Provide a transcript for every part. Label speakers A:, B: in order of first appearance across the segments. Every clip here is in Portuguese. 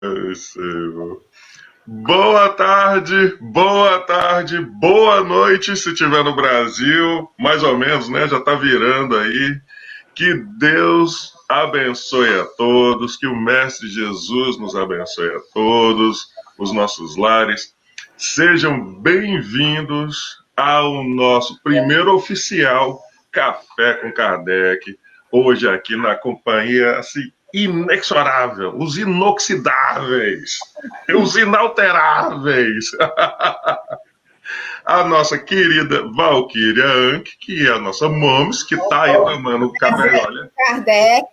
A: Eu sei, vô. Boa tarde, boa noite se estiver no Brasil, mais ou menos, né? Já tá virando aí. Que Deus abençoe a todos, que o Mestre Jesus nos abençoe a todos, os nossos lares. Sejam bem-vindos ao nosso primeiro oficial Café com Kardec. Hoje aqui na companhia assim, inexorável, os inoxidáveis, os inalteráveis. A nossa querida Valquíria Anck, que é a nossa Moms, que tá aí tomando o café. Olha,
B: Kardec,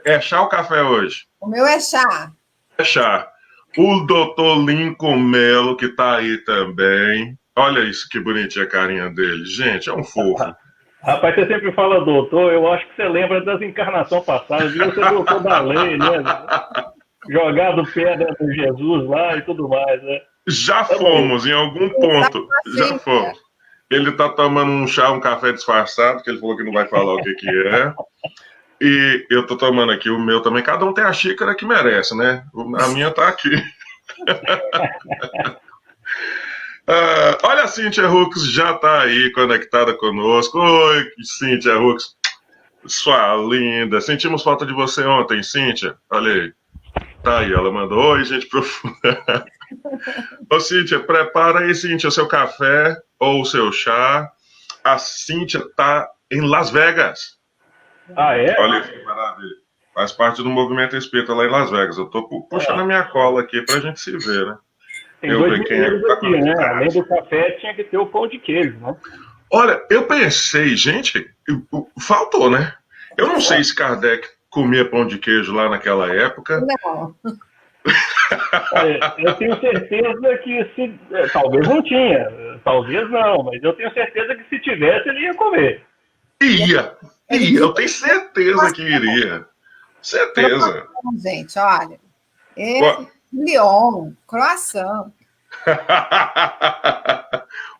A: é chá ou café hoje?
B: o meu é chá.
A: É chá. O doutor Lincoln Melo, que tá aí também. Olha isso, que bonitinha a carinha dele. Gente, é um fofo.
C: Rapaz, você sempre fala doutor, eu acho que você lembra das encarnações passadas, devia ser doutor da lei, né? Jogado pedra no Jesus lá e tudo mais, né?
A: Já fomos, em algum ponto. Já fomos. Ele tá tomando um chá, um café disfarçado, que ele falou que não vai falar o que é. E eu tô tomando aqui o meu também. Cada um tem a xícara que merece, né? A minha tá aqui. Olha a Cíntia Hooks, já tá aí conectada conosco. Oi, Cíntia Hooks, sua linda. Sentimos falta de você ontem, Cíntia. Olha aí. Tá aí, ela mandou. Oi, gente profunda. Ô, Cíntia, prepara aí, Cíntia, o seu café ou o seu chá. A Cíntia tá em Las Vegas.
C: Ah, é?
A: Olha que maravilha. Faz parte do movimento espírita lá em Las Vegas. Eu tô puxando a minha cola aqui pra gente se ver, né?
C: Tem
A: Eu
C: dois
A: ver quem é que tá
C: aqui, né?
A: conectado.
C: Além do café, tinha que ter o pão de queijo, né?
A: Olha, eu pensei, gente, faltou, né? Eu não sei se Kardec comia pão de queijo lá naquela época.
B: Não.
C: Olha, eu tenho certeza que se. Talvez não tinha, talvez não, mas eu tenho certeza que se tivesse, ele ia comer.
A: Ia, eu tenho certeza que iria. Certeza.
B: Gente, olha. Lyon, croissant.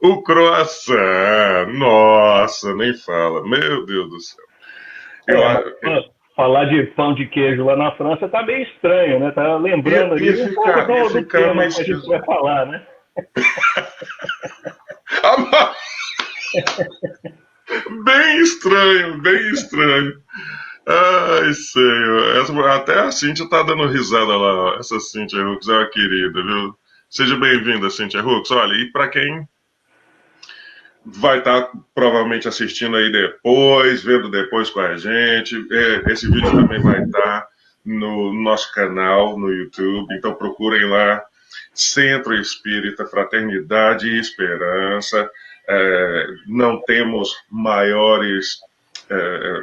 A: O croissant, nossa, nem fala. Meu Deus do céu.
C: Falar de pão de queijo lá na França tá meio estranho, né? Tá lembrando ali um pouco do tema que a gente vai falar, né?
A: Bem estranho, bem estranho. Ai, senhor. Até a Cíntia tá dando risada lá. Essa Cíntia Hooks é uma querida, viu? Seja bem-vinda, Cíntia Hooks. Olha, e para quem vai estar provavelmente assistindo aí depois, vendo depois com a gente, esse vídeo também vai estar no nosso canal no YouTube. Então procurem lá Centro Espírita Fraternidade e Esperança. Não temos maiores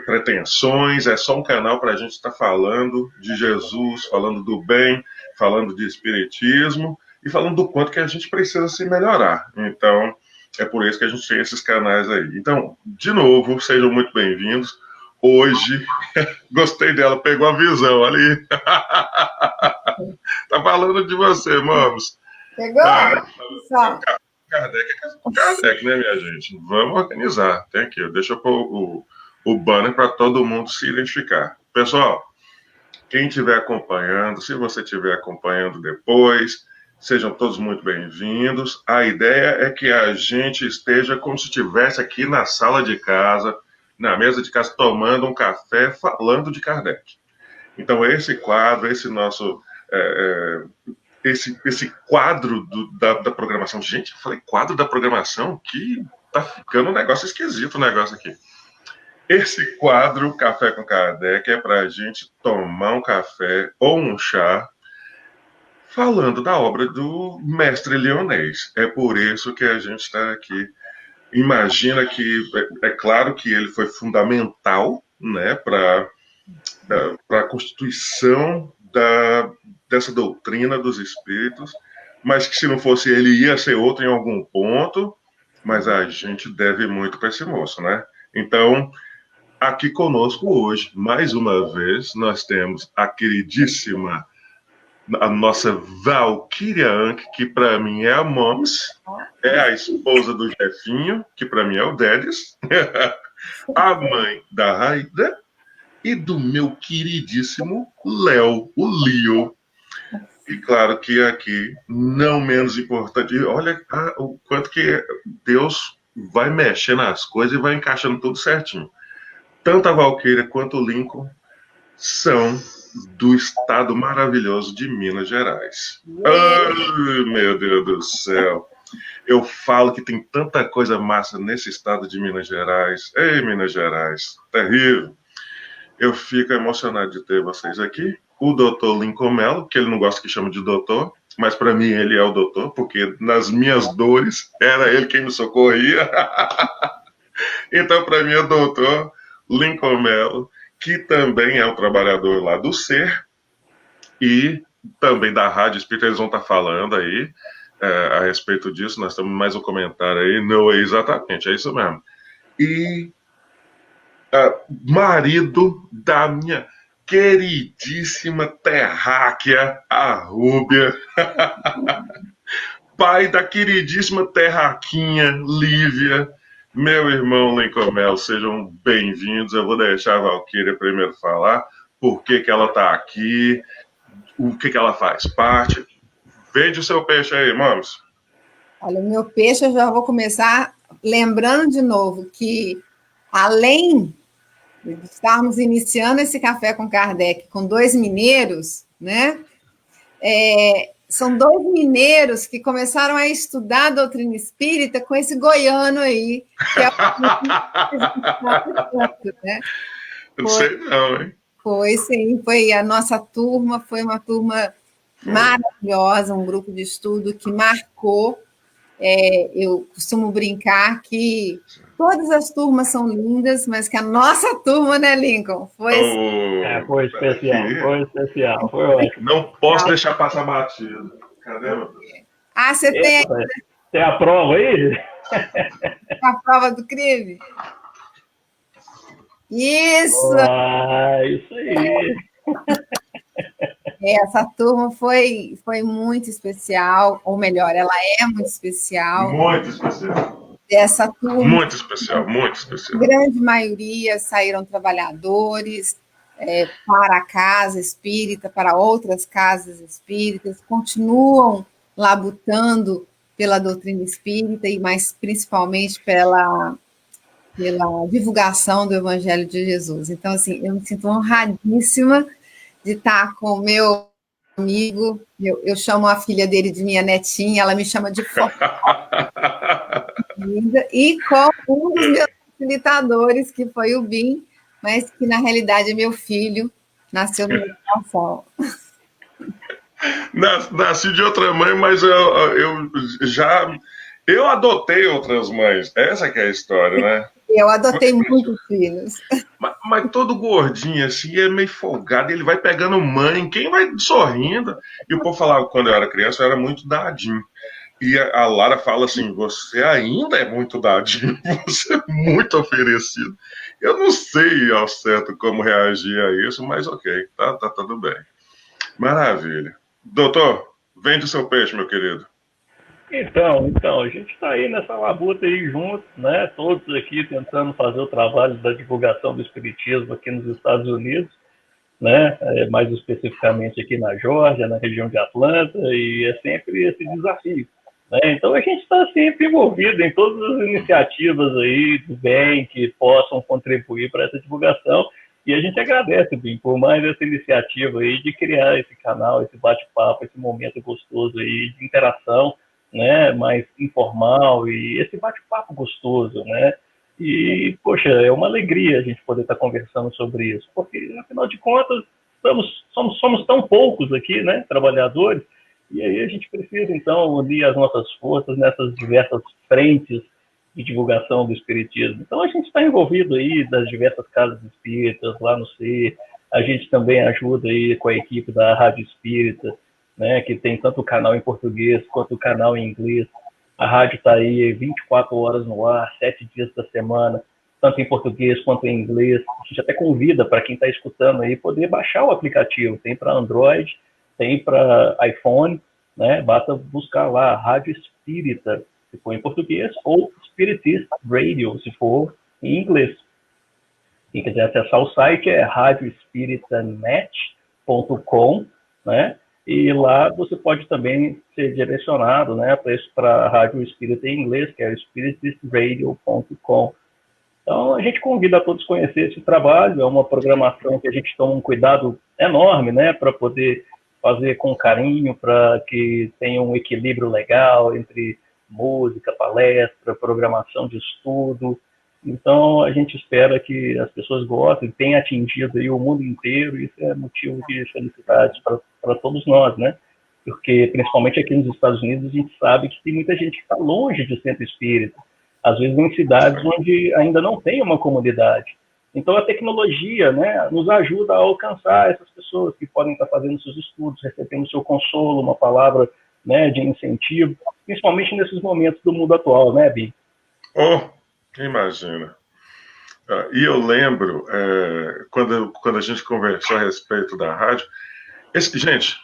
A: pretensões, é só um canal para a gente estar falando de Jesus, falando do bem, falando de espiritismo e falando do quanto que a gente precisa se melhorar. Então, é por isso que a gente tem esses canais aí. Então, de novo, sejam muito bem-vindos. Hoje, gostei dela, pegou a visão ali. Tá falando de você, Mamos.
B: Pegou?
A: Kardec, né, minha gente? Vamos organizar. Tem aqui, deixa eu pôr o banner para todo mundo se identificar. Pessoal, quem estiver acompanhando, se você estiver acompanhando depois, sejam todos muito bem-vindos. A ideia é que a gente esteja como se estivesse aqui na sala de casa, na mesa de casa, tomando um café, falando de Kardec. Então, esse quadro, esse nosso... Esse quadro da programação. Gente, eu falei quadro da programação? Que tá ficando um negócio esquisito o negócio aqui. Esse quadro, Café com Kardec, é para a gente tomar um café ou um chá falando da obra do mestre leonês. É por isso que a gente está aqui. Imagina que, é claro que ele foi fundamental, né, para a constituição dessa doutrina dos espíritos, mas que se não fosse ele ia ser outro em algum ponto, mas a gente deve muito para esse moço, né? Então, aqui conosco hoje, mais uma vez, nós temos a queridíssima, a nossa Valquíria Anck, que para mim é a Moms, é a esposa do Jefinho, que para mim é o Dedes, a mãe da Raida, e do meu queridíssimo Léo, o Leo. E claro que aqui, não menos importante, olha o quanto que Deus vai mexer nas coisas e vai encaixando tudo certinho. Tanto a Valquíria quanto o Lincoln são do estado maravilhoso de Minas Gerais. Ai, meu Deus do céu. Eu falo que tem tanta coisa massa nesse estado de Minas Gerais. Ei, Minas Gerais, terrível. Eu fico emocionado de ter vocês aqui. O doutor Lincoln Mello, que ele não gosta que chame de doutor, mas para mim ele é o doutor, porque nas minhas dores era ele quem me socorria. Então, para mim, é o doutor Lincoln Mello, que também é um trabalhador lá do Ser e também da Rádio Espírita. Eles vão estar falando aí a respeito disso. Nós temos mais um comentário aí. Não é exatamente, é isso mesmo. E marido da minha queridíssima terráquea, a Rúbia. Pai da queridíssima terraquinha, Lívia. Meu irmão Lincoln Mello, sejam bem-vindos. Eu vou deixar a Valquíria primeiro falar por que ela está aqui, o que ela faz parte. Vende o seu peixe aí, mames.
B: Olha, o meu peixe eu já vou começar lembrando de novo que, além de estarmos iniciando esse Café com Kardec com 2 mineiros, né? São 2 mineiros que começaram a estudar a doutrina espírita com esse goiano aí, que é o né?
A: Não sei não, hein?
B: Foi, sim, foi a nossa turma, foi uma turma maravilhosa, um grupo de estudo que marcou. Eu costumo brincar que todas as turmas são lindas, mas que a nossa turma, né, Lincoln?
C: Foi especial, foi especial, foi ótimo.
A: Não posso deixar passar batido. Cadê, meu Deus?
B: Você tem...
C: Tem a prova aí?
B: A prova do crime? Isso!
C: Isso aí!
B: Essa turma foi muito especial, ou melhor, ela é muito especial.
A: Muito especial.
B: Essa turma,
A: muito especial, muito especial.
B: A grande maioria saíram trabalhadores para a casa espírita, para outras casas espíritas, continuam labutando pela doutrina espírita, e mais principalmente pela divulgação do Evangelho de Jesus. Então, assim, eu me sinto honradíssima de estar com o meu amigo, eu chamo a filha dele de minha netinha, ela me chama de e com um dos meus facilitadores, que foi o Bim, mas que na realidade é meu filho, nasceu no meu coração.
A: Nasci de outra mãe, mas eu adotei outras mães. Essa que é a história, né?
B: Eu adotei muitos filhos.
A: Mas todo gordinho, assim, é meio folgado. Ele vai pegando mãe, quem vai sorrindo. E o povo falava, quando eu era criança, eu era muito dadinho. E a Lara fala assim, você ainda é muito dadinho, você é muito oferecido. Eu não sei ao certo como reagir a isso, mas ok, tá tudo bem. Maravilha. Doutor, vende o seu peixe, meu querido.
C: Então, a gente está aí nessa labuta aí junto, né? Todos aqui tentando fazer o trabalho da divulgação do espiritismo aqui nos Estados Unidos, né? Mais especificamente aqui na Geórgia, na região de Atlanta, e é sempre esse desafio, né? Então a gente está sempre envolvido em todas as iniciativas aí do bem que possam contribuir para essa divulgação, e a gente agradece, Bim, por mais essa iniciativa aí de criar esse canal, esse bate-papo, esse momento gostoso aí de interação, né, mais informal, e esse bate-papo gostoso, né? E, poxa, é uma alegria a gente poder estar conversando sobre isso, porque, afinal de contas, somos tão poucos aqui, né, trabalhadores, e aí a gente precisa, então, unir as nossas forças nessas diversas frentes de divulgação do espiritismo. Então, a gente está envolvido aí das diversas casas espíritas, lá no CER, a gente também ajuda aí com a equipe da Rádio Espírita, né, que tem tanto o canal em português quanto o canal em inglês. A rádio está aí 24 horas no ar, 7 dias da semana, tanto em português quanto em inglês. A gente até convida para quem está escutando aí poder baixar o aplicativo. Tem para Android, tem para iPhone, né? Basta buscar lá Rádio Espírita, se for em português, ou Spiritist Radio, se for em inglês. Quem quiser acessar o site é radioespiritanet.com, né? E lá você pode também ser direcionado, né, para a Rádio Espírita em inglês, que é o spiritradio.com. Então, a gente convida a todos a conhecer esse trabalho. É uma programação que a gente toma um cuidado enorme, né, para poder fazer com carinho, para que tenha um equilíbrio legal entre música, palestra, programação de estudo. Então, a gente espera que as pessoas gostem, tenha atingido aí o mundo inteiro, e isso é motivo de felicidade para todos nós, né? Porque, principalmente aqui nos Estados Unidos, a gente sabe que tem muita gente que está longe de centro espírita, às vezes em cidades onde ainda não tem uma comunidade. Então, a tecnologia, né, nos ajuda a alcançar essas pessoas que podem estar fazendo seus estudos, recebendo seu consolo, uma palavra, né, de incentivo, principalmente nesses momentos do mundo atual, né, Bi?
A: Oh, imagina. E eu lembro, quando a gente conversou a respeito da rádio, gente,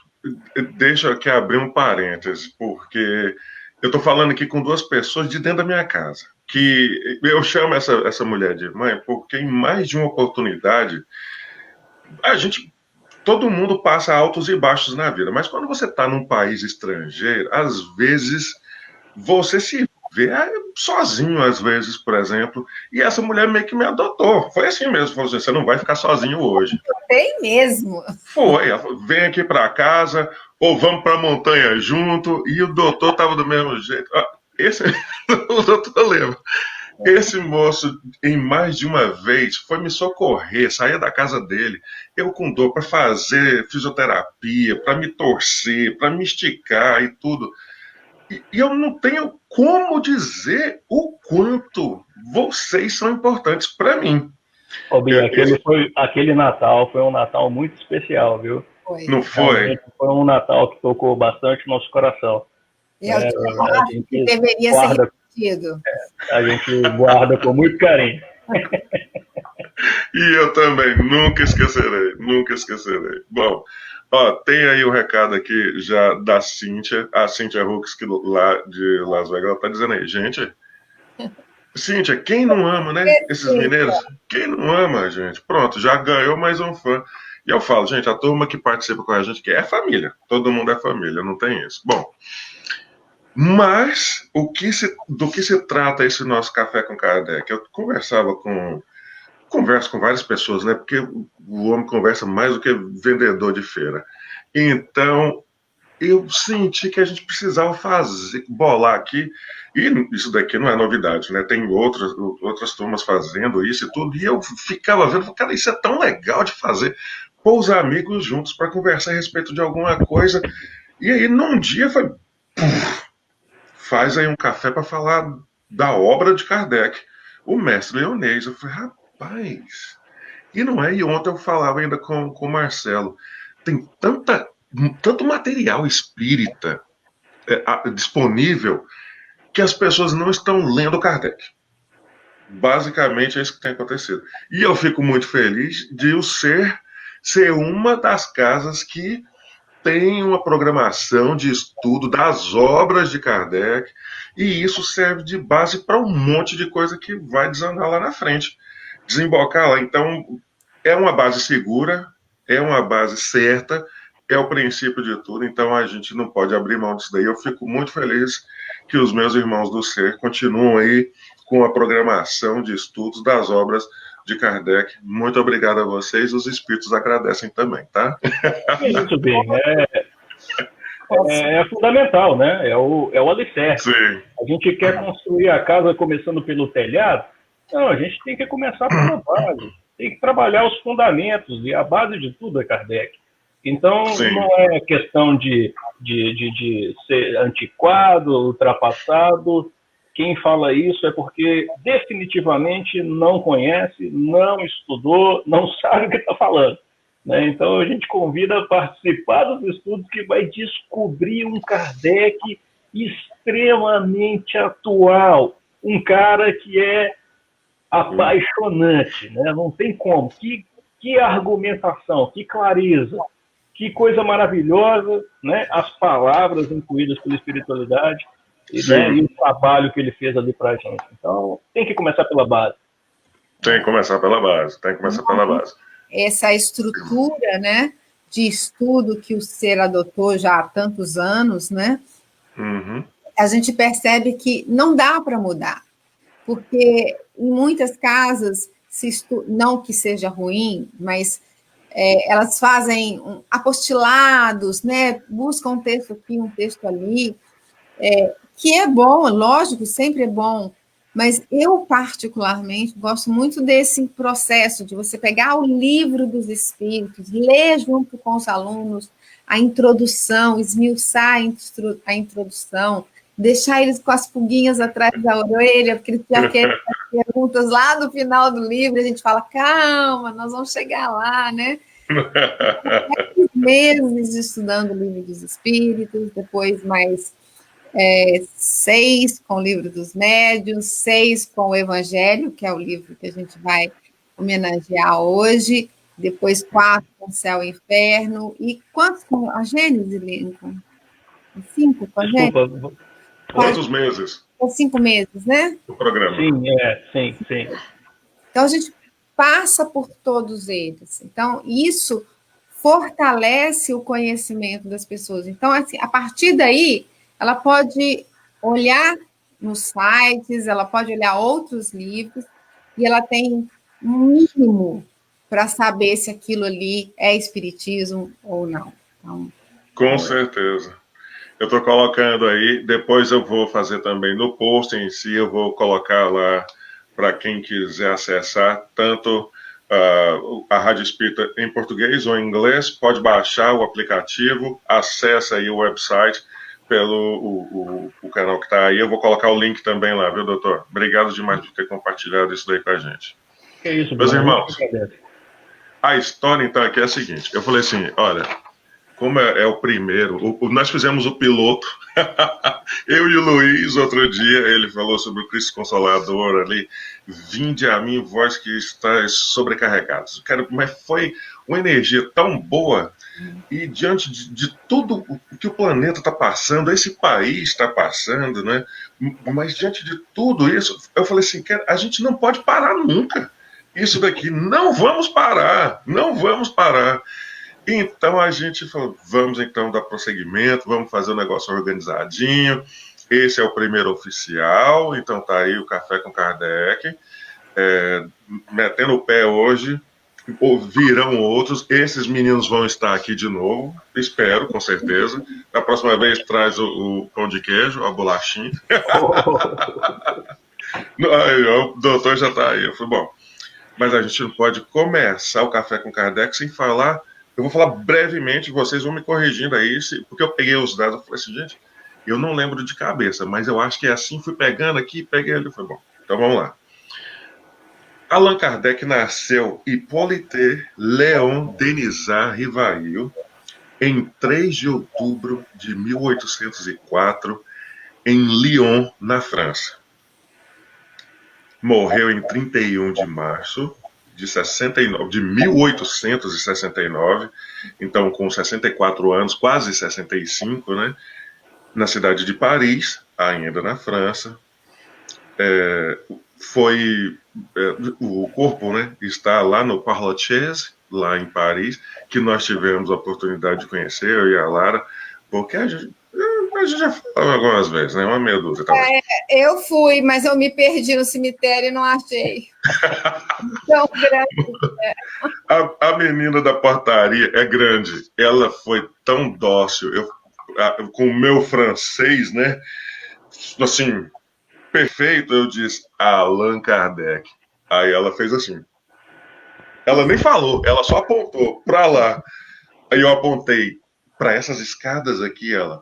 A: deixa eu aqui abrir um parêntese, porque eu estou falando aqui com duas pessoas de dentro da minha casa, que eu chamo essa mulher de mãe, porque em mais de uma oportunidade, todo mundo passa altos e baixos na vida, mas quando você está num país estrangeiro, às vezes você se vê sozinho, às vezes, por exemplo, e essa mulher meio que me adotou. Foi assim mesmo, falou assim, você não vai ficar sozinho hoje.
B: Tem mesmo.
A: Foi, ela falou, vem aqui para casa, ou vamos para a montanha junto, e o doutor estava do mesmo jeito. O doutor lembra. Esse moço, em mais de uma vez, foi me socorrer, saía da casa dele, eu com dor, para fazer fisioterapia, para me torcer, para me esticar e tudo. E eu não tenho como dizer o quanto vocês são importantes para mim.
C: Ô, Bia, aquele Natal foi um Natal muito especial, viu?
B: Foi.
A: Não foi?
C: Foi um Natal que tocou bastante o nosso coração.
B: Eu acho que deveria ser repetido.
C: A gente guarda com muito carinho.
A: E eu também, nunca esquecerei, nunca esquecerei. Bom, tem aí o recado aqui já da Cíntia, a Cíntia Hooks, que lá de Las Vegas, ela tá dizendo aí, gente, Cíntia, quem não ama, né, esses mineiros? Quem não ama, gente? Pronto, já ganhou mais um fã. E eu falo, gente, a turma que participa com a gente, que é família, todo mundo é família, não tem isso. Bom, mas do que se trata esse nosso Café com Kardec? Eu converso com várias pessoas, né? Porque o homem conversa mais do que vendedor de feira. Então, eu senti que a gente precisava bolar aqui, e isso daqui não é novidade, né? Tem outras turmas fazendo isso e tudo, e eu ficava vendo, cara, isso é tão legal de fazer, pôr os amigos juntos para conversar a respeito de alguma coisa, e aí num dia foi, faz aí um café para falar da obra de Kardec, o mestre leonês. Eu falei, rapaz, e não é? E ontem eu falava ainda com o Marcelo, tem tanto material espírita disponível que as pessoas não estão lendo Kardec. Basicamente é isso que tem acontecido. E eu fico muito feliz de o ser uma das casas que tem uma programação de estudo das obras de Kardec, e isso serve de base para um monte de coisa que vai desandar lá na frente, desembocar lá. Então, é uma base segura, é uma base certa, é o princípio de tudo, então a gente não pode abrir mão disso daí. Eu fico muito feliz que os meus irmãos do ser continuam aí com a programação de estudos das obras de Kardec. Muito obrigado a vocês, os espíritos agradecem também, tá?
C: Muito bem, é fundamental, né? É o alicerce.
A: Sim.
C: A gente quer construir a casa começando pelo telhado? Não, a gente tem que começar pela base, tem que trabalhar os fundamentos, e a base de tudo é Kardec. Então, sim, não é questão de ser antiquado, ultrapassado. Quem fala isso é porque definitivamente não conhece, não estudou, não sabe o que está falando, né? Então a gente convida a participar dos estudos, que vai descobrir um Kardec extremamente atual, um cara que é apaixonante, né? Não tem como. Que argumentação, que clareza, que coisa maravilhosa, né? As palavras incluídas pela espiritualidade. Né, e o trabalho que ele fez ali para a gente. Então, tem que começar pela base.
A: Tem que começar pela base,
B: Essa estrutura, né, de estudo que o ser adotou já há tantos anos, né?
A: Uhum.
B: A gente percebe que não dá para mudar, porque em muitas casas, não que seja ruim, mas elas fazem apostilados, né? Buscam um texto aqui, um texto ali, que é bom, lógico, sempre é bom, mas eu, particularmente, gosto muito desse processo de você pegar o livro dos Espíritos, ler junto com os alunos a introdução, esmiuçar a introdução, deixar eles com as pulguinhas atrás da orelha, porque eles já querem fazer perguntas lá no final do livro, a gente fala, calma, nós vamos chegar lá, né? Meses estudando o livro dos Espíritos, depois mais 6 com o livro dos Médiuns, 6 com o Evangelho, que é o livro que a gente vai homenagear hoje, depois 4 com o Céu e Inferno, e quantos com a Gênesis, Lincoln? 5 com a Gênesis?
C: Desculpa.
A: Quantos meses?
B: 5 meses, né?
A: O programa.
C: Sim.
B: Então, a gente passa por todos eles. Então, isso fortalece o conhecimento das pessoas. Então, assim, a partir daí, ela pode olhar nos sites, ela pode olhar outros livros, e ela tem um mínimo para saber se aquilo ali é espiritismo ou não. Então,
A: com certeza. Eu estou colocando aí, depois eu vou fazer também no post em si, eu vou colocar lá para quem quiser acessar, tanto a Rádio Espírita em português ou em inglês, pode baixar o aplicativo, acessa aí o website pelo o canal que está aí. Eu vou colocar o link também lá, viu, doutor? Obrigado demais por ter compartilhado isso daí com a gente.
C: É isso,
A: meus
C: Bruno,
A: irmãos. A história, então, aqui é a seguinte. Eu falei assim, olha, como é o primeiro, nós fizemos o piloto, eu e o Luiz, outro dia, ele falou sobre o Cristo Consolador ali, vinde a mim, vós que estáis sobrecarregados. Cara, mas foi uma energia tão boa, e diante de tudo o que o planeta está passando, esse país está passando, né? Mas diante de tudo isso, eu falei assim, cara, a gente não pode parar nunca. Isso daqui, não vamos parar, não vamos parar. Então a gente falou, vamos então dar prosseguimento, vamos fazer o negócio organizadinho. Esse é o primeiro oficial, então tá aí o Café com Kardec, metendo o pé hoje, virão outros, esses meninos vão estar aqui de novo, espero, com certeza. Da próxima vez traz o pão de queijo, a bolachinha. Aí, o doutor já tá aí, eu falei, bom, mas a gente não pode começar o Café com Kardec sem falar. Eu vou falar brevemente, vocês vão me corrigindo aí, porque eu peguei os dados, eu falei assim, gente, eu não lembro de cabeça, mas eu acho que é assim, fui pegando aqui, peguei ali, foi bom. Então vamos lá. Allan Kardec nasceu Hippolyte Léon Denisard Rivail em 3 de outubro de 1804, em Lyon, na França. Morreu em 31 de março de 1869, então com 64 anos, quase 65, né, na cidade de Paris, ainda na França. O corpo, né, está lá no Père Lachaise, lá em Paris, que nós tivemos a oportunidade de conhecer, eu e a Lara, porque a gente já falou algumas vezes, né? Uma meia dúzia.
B: Eu fui, mas eu me perdi no cemitério e não achei. Tão grande.
A: A menina da portaria é grande. Ela foi tão dócil. Com o meu francês, né? Assim, perfeito, eu disse Allan Kardec. Aí ela fez assim. Ela nem falou, ela só apontou para lá. Aí eu apontei para essas escadas aqui, ela.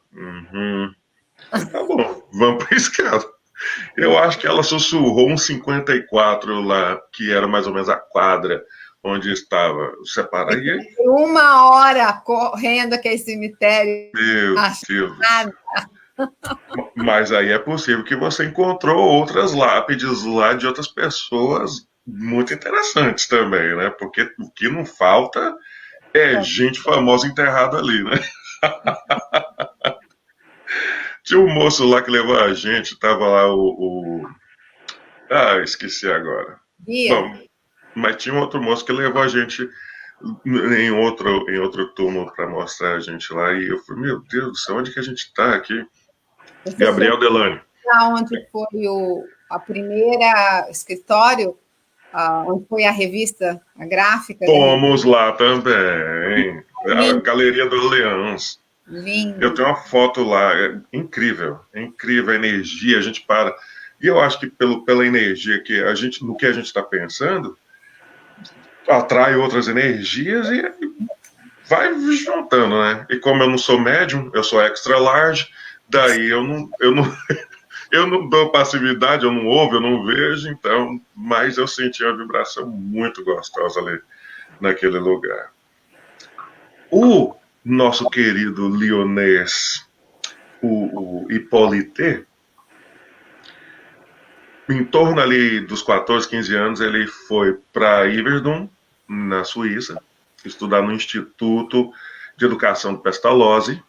A: Tá bom, vamos para a escada. Eu acho que ela sussurrou um 54 lá, que era mais ou menos a quadra onde estava separado.
B: 1 hora correndo aquele cemitério.
A: Meu Deus. Mas aí é possível que você encontrou outras lápides lá de outras pessoas muito interessantes também, né? Porque o que não falta é gente famosa enterrada ali, né? Tinha um moço lá que levou a gente, tava lá esqueci agora. Bom, mas tinha um outro moço que levou a gente em outro túmulo para mostrar a gente lá. E eu falei, meu Deus do céu, onde que a gente está aqui?
B: Você
A: Gabriel Delane.
B: onde foi a primeira escritório, onde foi a revista, a gráfica?
A: Fomos lá também. A Galeria do Orleans.
B: Lindo.
A: Eu tenho uma foto lá, é incrível a energia, a gente para. E eu acho que pela energia que no que a gente está pensando, atrai outras energias e vai juntando, né? E como eu não sou médium, eu sou extra large, daí eu não dou passividade, eu não ouvo, eu não vejo, então, mas eu senti uma vibração muito gostosa ali naquele lugar. O nosso querido lionês, o Hippolyte, em torno ali dos 14, 15 anos, ele foi para Yverdon, na Suíça, estudar no Instituto de Educação do Pestalozzi,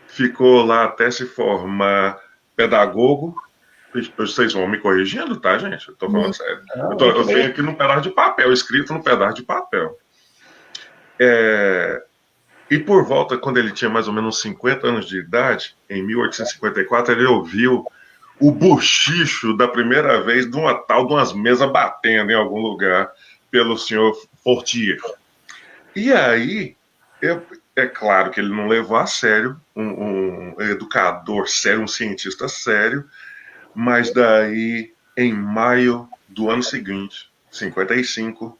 A: ficou lá até se formar pedagogo. Vocês vão me corrigindo, tá, gente? Eu tô falando sério. Eu venho aqui num pedaço de papel, escrito num pedaço de papel. E por volta, quando ele tinha mais ou menos 50 anos de idade, em 1854, ele ouviu o bochicho da primeira vez de umas mesas batendo em algum lugar pelo senhor Fortier. E aí, é claro que ele não levou a sério, um educador sério, um cientista sério, mas daí, em maio do ano seguinte, 55,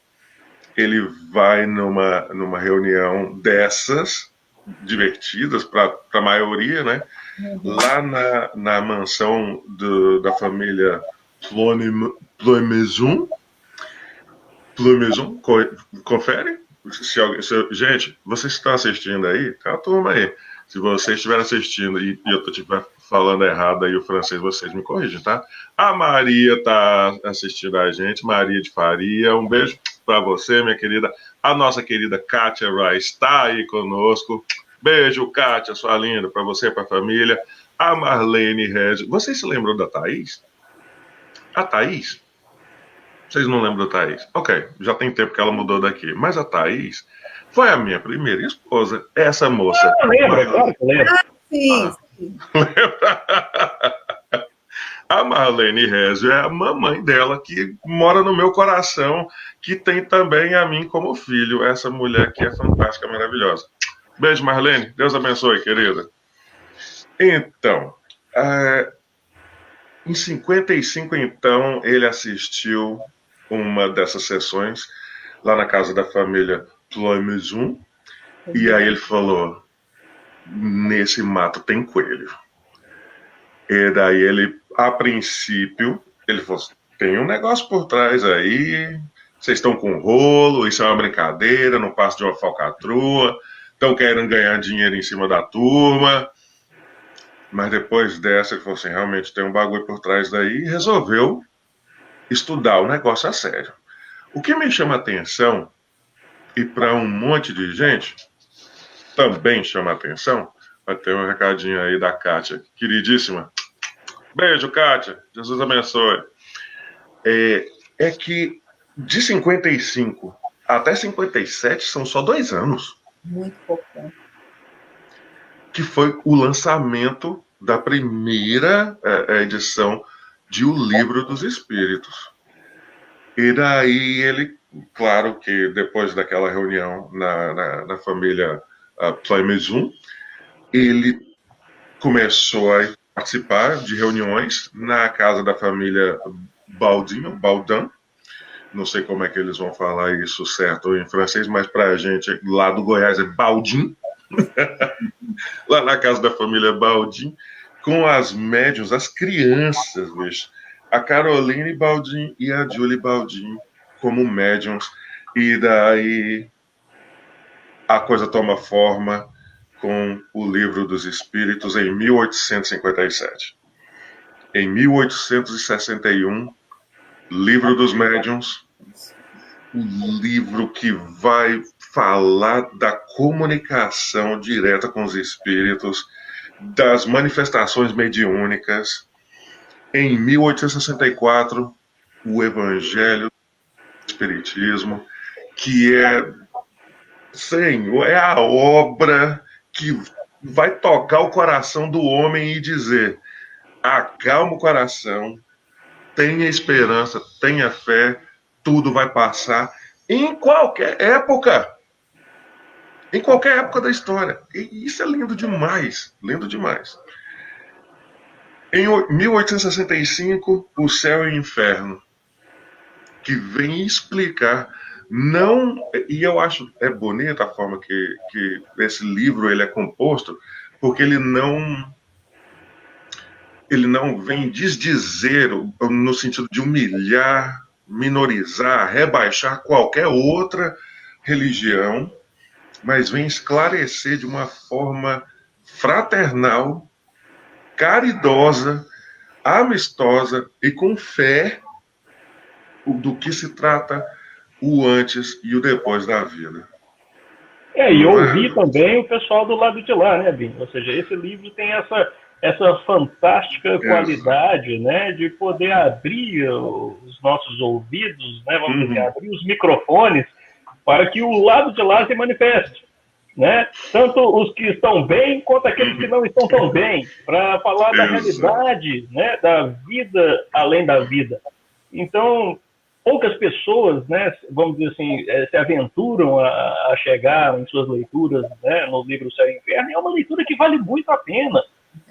A: ele vai numa reunião dessas, divertidas para a maioria, né? Lá na mansão da família Ploimaison. Confere? Gente, vocês estão assistindo aí? Tem uma turma aí. Se vocês estiverem assistindo e eu estiver falando errado aí o francês, vocês me corrigem, tá? A Maria está assistindo a gente, Maria de Faria. Um beijo para você, minha querida. A nossa querida Kátia Rice está aí conosco. Beijo, Kátia, sua linda, para você e para a família. A Marlene Regis. Vocês se lembram da Thaís? A Thaís? Vocês não lembram da Thaís? Ok, já tem tempo que ela mudou daqui. Mas a Thaís foi a minha primeira esposa. Essa moça.
C: Lembra, claro que lembro.
B: Sim.
A: A Marlene Regis é a mamãe dela, que mora no meu coração, que tem também a mim como filho. Essa mulher que é fantástica, maravilhosa. Beijo, Marlene. Deus abençoe, querida. Então, em 55, então, ele assistiu uma dessas sessões lá na casa da família Ploimaison, e aí ele falou, nesse mato tem coelho. E daí ele, a princípio, ele falou, tem um negócio por trás aí, vocês estão com rolo, isso é uma brincadeira, não passa de uma falcatrua, estão querendo ganhar dinheiro em cima da turma. Mas depois dessa, ele falou assim, realmente tem um bagulho por trás daí, e resolveu estudar o negócio a sério. O que me chama a atenção, e para um monte de gente também chama a atenção, vai ter um recadinho aí da Kátia, queridíssima. Beijo, Kátia, Jesus abençoe. É que de 55 até 57 são só 2 anos.
B: Muito pouco.
A: Que foi o lançamento da primeira edição de O Livro dos Espíritos. E daí ele, claro que depois daquela reunião na família Ploimaison, ele começou a participar de reuniões na casa da família Baudin, não sei como é que eles vão falar isso certo em francês, mas para a gente lá do Goiás é Baudin, lá na casa da família Baudin, com as médiuns, as crianças, bicho. A Caroline Baudin e a Julie Baudin como médiums. E daí a coisa toma forma com o Livro dos Espíritos em 1857. Em 1861, Livro dos Médiuns, um livro que vai falar da comunicação direta com os espíritos, das manifestações mediúnicas. Em 1864, o Evangelho do Espiritismo, que é Senhor, é a obra que vai tocar o coração do homem e dizer: acalma o coração, tenha esperança, tenha fé, tudo vai passar em qualquer época. Em qualquer época da história. E isso é lindo demais, lindo demais. Em 1865, O Céu e o Inferno, que vem explicar, não, e eu acho bonita a forma que esse livro ele é composto, porque ele não vem desdizer no sentido de humilhar, minorizar, rebaixar qualquer outra religião, mas vem esclarecer de uma forma fraternal, caridosa, amistosa e com fé do que se trata o antes e o depois da vida.
C: E ouvir também o pessoal do lado de lá, né, Binho? Ou seja, esse livro tem essa fantástica qualidade, né, de poder abrir os nossos ouvidos, né, vamos dizer, abrir os microfones para que o lado de lá se manifeste, né? Tanto os que estão bem quanto aqueles que não estão tão bem, para falar da realidade, né, da vida além da vida. Então, poucas pessoas, né, vamos dizer assim, se aventuram a chegar em suas leituras, né, no livro Céu e Inferno. É uma leitura que vale muito a pena,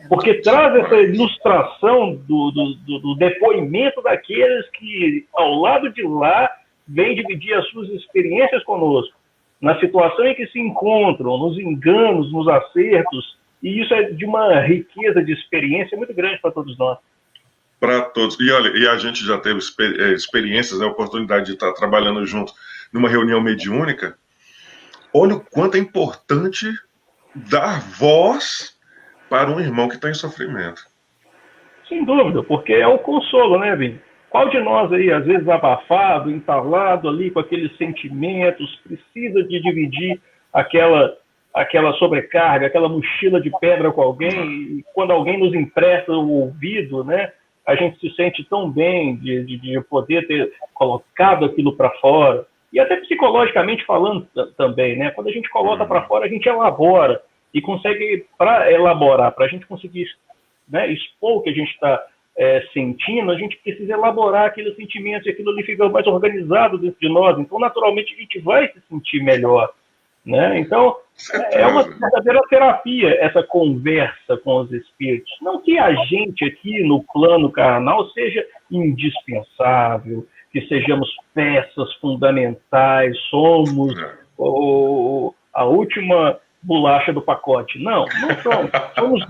C: porque traz essa ilustração do depoimento daqueles que, ao lado de lá, vêm dividir as suas experiências conosco, na situação em que se encontram, nos enganos, nos acertos, e isso é de uma riqueza de experiência muito grande para todos nós.
A: Para todos. E olha, e a gente já teve experiências, a oportunidade de estar trabalhando junto numa reunião mediúnica. Olha o quanto é importante dar voz para um irmão que está em sofrimento.
C: Sem dúvida, porque é o consolo, né, Vini? Qual de nós aí, às vezes abafado, entalado ali com aqueles sentimentos, precisa de dividir aquela sobrecarga, aquela mochila de pedra com alguém, e quando alguém nos empresta o ouvido, né, a gente se sente tão bem de poder ter colocado aquilo para fora, e até psicologicamente falando também, né? Quando a gente coloca para fora, a gente elabora, e consegue, para elaborar, para a gente conseguir, né, expor o que a gente está sentindo, a gente precisa elaborar aqueles sentimentos, e aquilo ali fica mais organizado dentro de nós, então naturalmente a gente vai se sentir melhor, né? Então é uma verdadeira terapia essa conversa com os espíritos, não que a gente aqui no plano carnal seja indispensável, que sejamos peças fundamentais, somos a última bolacha do pacote, não somos.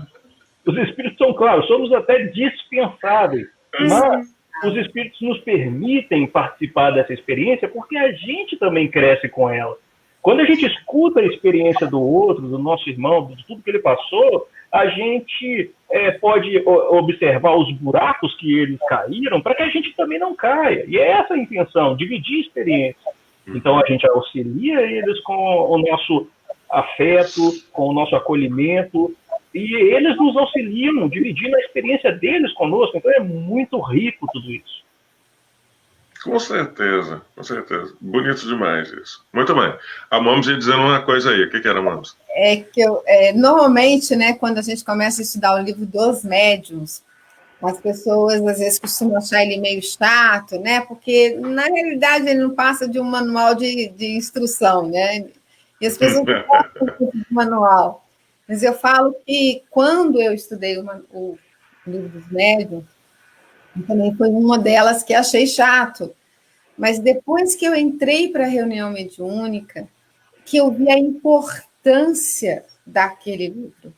C: Os espíritos são claros, somos até dispensáveis, mas os espíritos nos permitem participar dessa experiência porque a gente também cresce com ela. Quando a gente escuta a experiência do outro, do nosso irmão, de tudo que ele passou, a gente pode observar os buracos que eles caíram para que a gente também não caia. E é essa a intenção, dividir experiência. Então a gente auxilia eles com o nosso afeto, com o nosso acolhimento, e eles nos auxiliam, dividindo a experiência deles conosco. Então é muito rico tudo isso.
A: Com certeza, com certeza. Bonito demais isso. Muito bem. A Mamos ia dizendo uma coisa aí. O que era, Mamos?
B: É que normalmente, né, quando a gente começa a estudar o livro dos médiuns, as pessoas às vezes costumam achar ele meio chato, né? Porque na realidade ele não passa de um manual de instrução, né? E as pessoas não gostam do manual. Mas eu falo que quando eu estudei o livro dos médiuns, também foi uma delas que achei chato. Mas depois que eu entrei para a reunião mediúnica, que eu vi a importância daquele livro,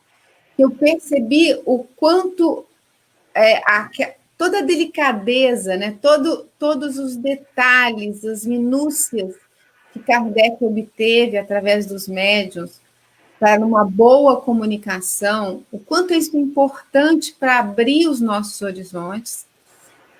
B: eu percebi o quanto toda a delicadeza, né? Todos os detalhes, as minúcias que Kardec obteve através dos médiuns, para uma boa comunicação, o quanto isso é importante para abrir os nossos horizontes,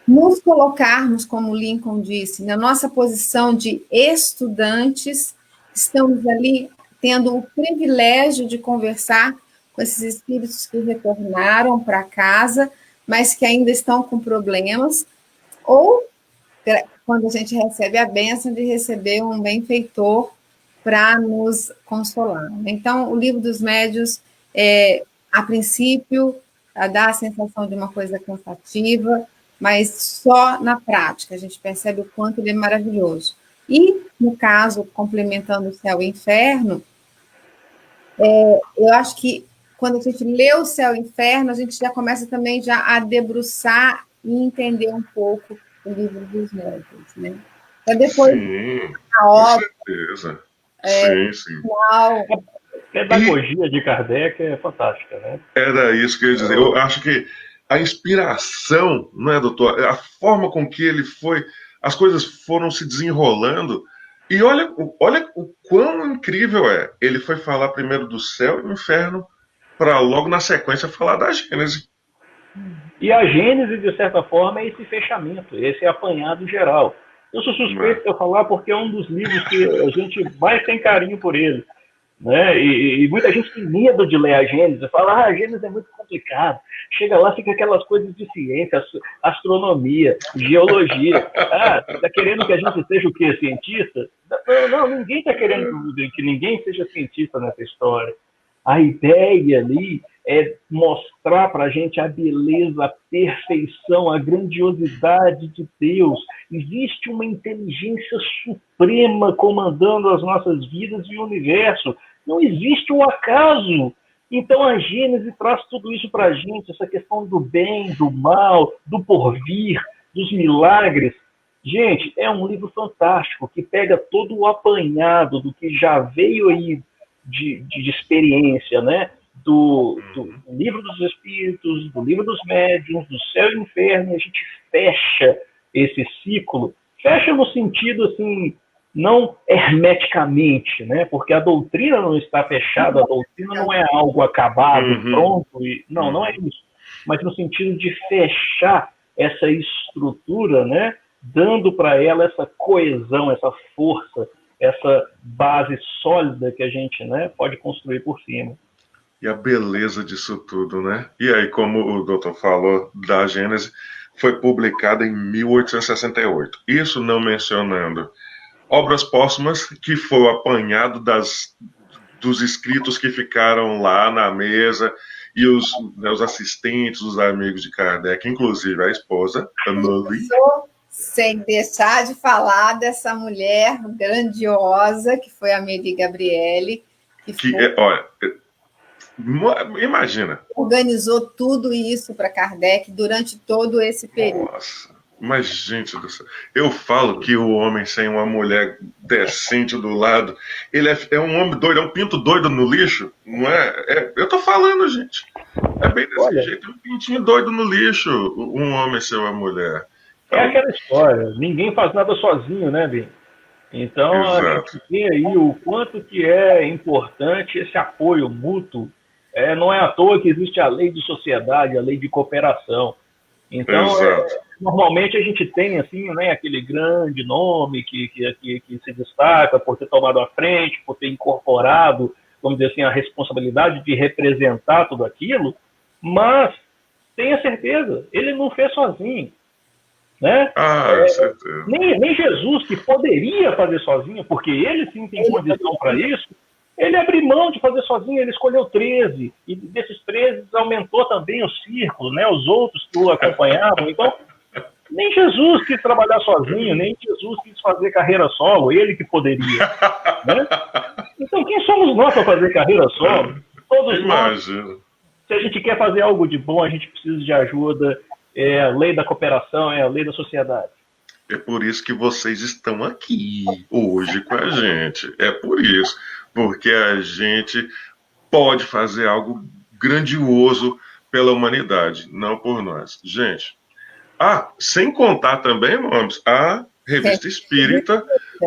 B: nos colocarmos, como Lincoln disse, na nossa posição de estudantes, estamos ali tendo o privilégio de conversar com esses espíritos que retornaram para casa, mas que ainda estão com problemas, ou quando a gente recebe a bênção de receber um benfeitor para nos consolar. Então, o Livro dos Médiuns, a princípio, dá a sensação de uma coisa cansativa, mas só na prática a gente percebe o quanto ele é maravilhoso. E, no caso, complementando o Céu e o Inferno, eu acho que quando a gente lê o Céu e o Inferno, a gente já começa também já a debruçar e entender um pouco o Livro dos Médiuns, né? Para depois,
A: sim,
B: a
A: com
B: obra
A: certeza. Sim.
B: final.
C: A pedagogia de Kardec é fantástica, né?
A: Era isso que eu ia dizer. Eu acho que a inspiração, não é, doutor? A forma com que ele foi, as coisas foram se desenrolando. E olha o quão incrível é. Ele foi falar primeiro do céu e do inferno, para logo na sequência falar da Gênese.
C: E a Gênese, de certa forma, é esse fechamento, esse apanhado geral. Eu sou suspeito de falar porque é um dos livros que a gente mais tem carinho por ele. Né? E muita gente tem medo de ler a Gênese, fala, a Gênese é muito complicado. Chega lá, fica aquelas coisas de ciência, astronomia, geologia. Você está querendo que a gente seja o quê? Cientista? Não, ninguém está querendo que ninguém seja cientista nessa história. A ideia ali é mostrar para a gente a beleza, a perfeição, a grandiosidade de Deus. Existe uma inteligência suprema comandando as nossas vidas e o universo. Não existe um acaso. Então a Gênese traz tudo isso para a gente, essa questão do bem, do mal, do porvir, dos milagres. Gente, é um livro fantástico que pega todo o apanhado do que já veio aí de experiência, né? Do Livro dos Espíritos, do Livro dos Médiuns, do Céu e do Inferno, e a gente fecha esse ciclo, fecha no sentido assim, não hermeticamente, né? Porque a doutrina não está fechada, a doutrina não é algo acabado, pronto, não é isso, mas no sentido de fechar essa estrutura, né? Dando para ela essa coesão, essa força, essa base sólida que a gente, né, pode construir por cima.
A: E a beleza disso tudo, né? E aí, como o doutor falou da Gênese, foi publicada em 1868. Isso não mencionando obras póstumas, que foi o apanhado dos escritos que ficaram lá na mesa, e os assistentes, os amigos de Kardec, inclusive a esposa, Anneli.
B: Sem deixar de falar dessa mulher grandiosa, que foi a Amélie Gabriele,
A: Olha, imagina.
B: Organizou tudo isso para Kardec durante todo esse período.
A: Nossa, mas gente do céu. Eu falo que o homem sem uma mulher decente do lado, ele é um homem doido, é um pinto doido no lixo, não é? Eu tô falando, gente. É bem desse jeito, é um pintinho doido no lixo, um homem sem uma mulher.
C: Então, é aquela história, ninguém faz nada sozinho, né, Bim? Então, a gente vê aí o quanto que é importante esse apoio mútuo. Não é à toa que existe a lei de sociedade, a lei de cooperação. Então, normalmente a gente tem assim, né, aquele grande nome que se destaca por ter tomado a frente, por ter incorporado, vamos dizer assim, a responsabilidade de representar tudo aquilo, mas tenha certeza, ele não fez sozinho. Né?
A: Certeza.
C: Nem Jesus, que poderia fazer sozinho, porque ele sim tem condição para isso, ele abriu mão de fazer sozinho, ele escolheu 13, e desses 13 aumentou também o círculo, né? Os outros que o acompanhavam. Então, nem Jesus quis trabalhar sozinho, nem Jesus quis fazer carreira solo, ele que poderia. Né? Então, quem somos nós para fazer carreira solo? Todos nós. Se a gente quer fazer algo de bom, a gente precisa de ajuda. É a lei da cooperação, é a lei da sociedade.
A: É por isso que vocês estão aqui hoje com a gente. É por isso. Porque a gente pode fazer algo grandioso pela humanidade, não por nós. Gente, sem contar também, vamos, a Revista Espírita,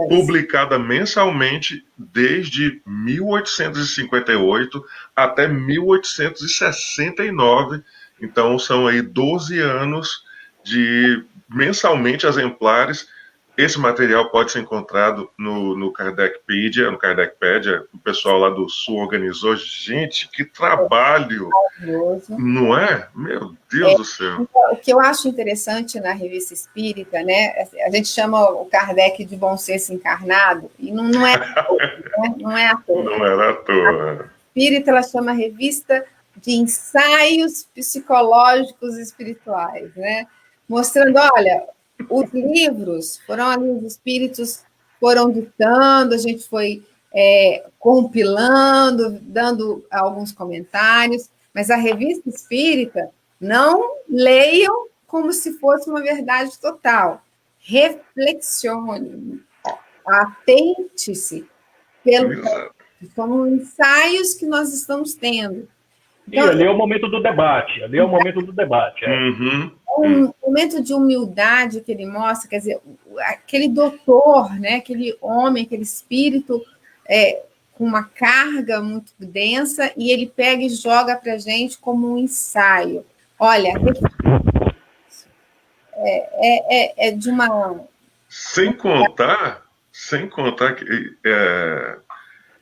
A: publicada mensalmente desde 1858 até 1869. Então, são aí 12 anos de mensalmente exemplares Esse material pode ser encontrado no Kardecpedia, no Kardecpedia. O pessoal lá do Sul organizou. Gente, que trabalho! Não é? Meu Deus do céu.
B: O que eu acho interessante na Revista Espírita, né? A gente chama o Kardec de bom senso encarnado, e não é à toa, né? Não é à toa.
A: Não era à toa.
B: A Espírita, ela chama Revista de Ensaios Psicológicos Espirituais, né? Mostrando, olha, os livros foram ali, os espíritos foram ditando, a gente foi compilando, dando alguns comentários, mas a Revista Espírita, não leiam como se fosse uma verdade total. Reflexione, atente-se são ensaios que nós estamos tendo.
C: Então, ali é o momento do debate. Ali é o momento do debate.
B: Um momento de humildade que ele mostra, quer dizer, aquele doutor, né, aquele homem, aquele espírito com uma carga muito densa, e ele pega e joga para a gente como um ensaio. Olha, é de uma...
A: Sem contar que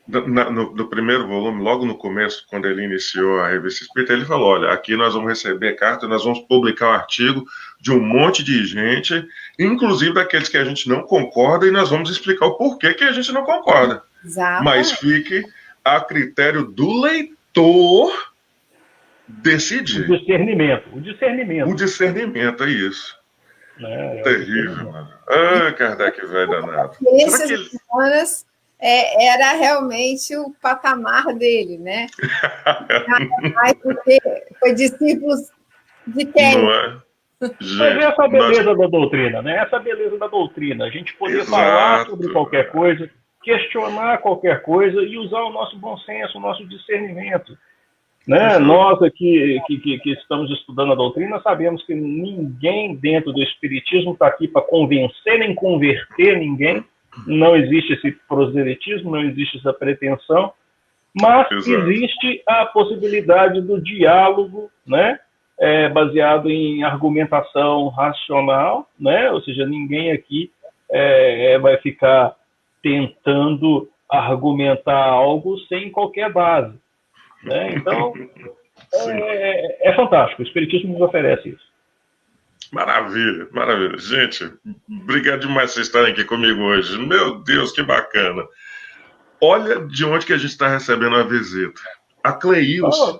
A: no primeiro volume, logo no começo, quando ele iniciou a Revista Espírita, ele falou, olha, aqui nós vamos receber cartas, nós vamos publicar um artigo de um monte de gente, inclusive daqueles que a gente não concorda, e nós vamos explicar o porquê que a gente não concorda.
B: Exatamente.
A: Mas fique a critério do leitor decidir.
C: O discernimento.
A: O discernimento, é isso. Terrível, mano. Ah, Kardec velho danado.
B: Essas semanas era realmente o patamar dele, né? Porque foi discípulos de quem?
A: Não é? Gente,
C: mas essa beleza da doutrina, né? Essa beleza da doutrina, a gente poder falar sobre qualquer coisa, questionar qualquer coisa e usar o nosso bom senso, o nosso discernimento. Né? Nós aqui que estamos estudando a doutrina sabemos que ninguém dentro do Espiritismo está aqui para convencer nem converter ninguém. Não existe esse proselitismo, não existe essa pretensão, mas existe a possibilidade do diálogo, né? Baseado em argumentação racional, né? Ou seja, ninguém aqui vai ficar tentando argumentar algo sem qualquer base. Né? Então, é fantástico. O Espiritismo nos oferece isso.
A: Maravilha, maravilha. Gente, obrigado demais por vocês estarem aqui comigo hoje. Meu Deus, que bacana. Olha de onde que a gente está recebendo a visita. A Cleilson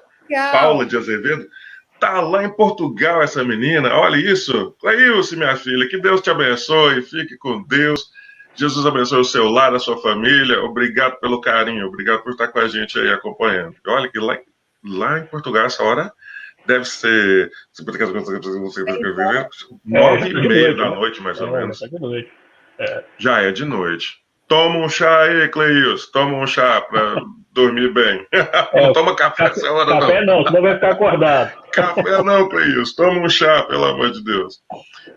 A: Paula de Azevedo está lá em Portugal, essa menina. Olha isso. Cleilson, minha filha, que Deus te abençoe. Fique com Deus. Jesus abençoe o seu lar, a sua família. Obrigado pelo carinho. Obrigado por estar com a gente aí acompanhando. Olha que lá em Portugal, essa hora deve ser 9h30 da noite, mais ou menos. Já é de noite. Toma um chá aí, Cleilson. Toma um chá para dormir bem. Não toma café essa hora, não.
C: Café não, senão vai ficar acordado.
A: Café não, Cleilson. Toma um chá, pelo amor de Deus.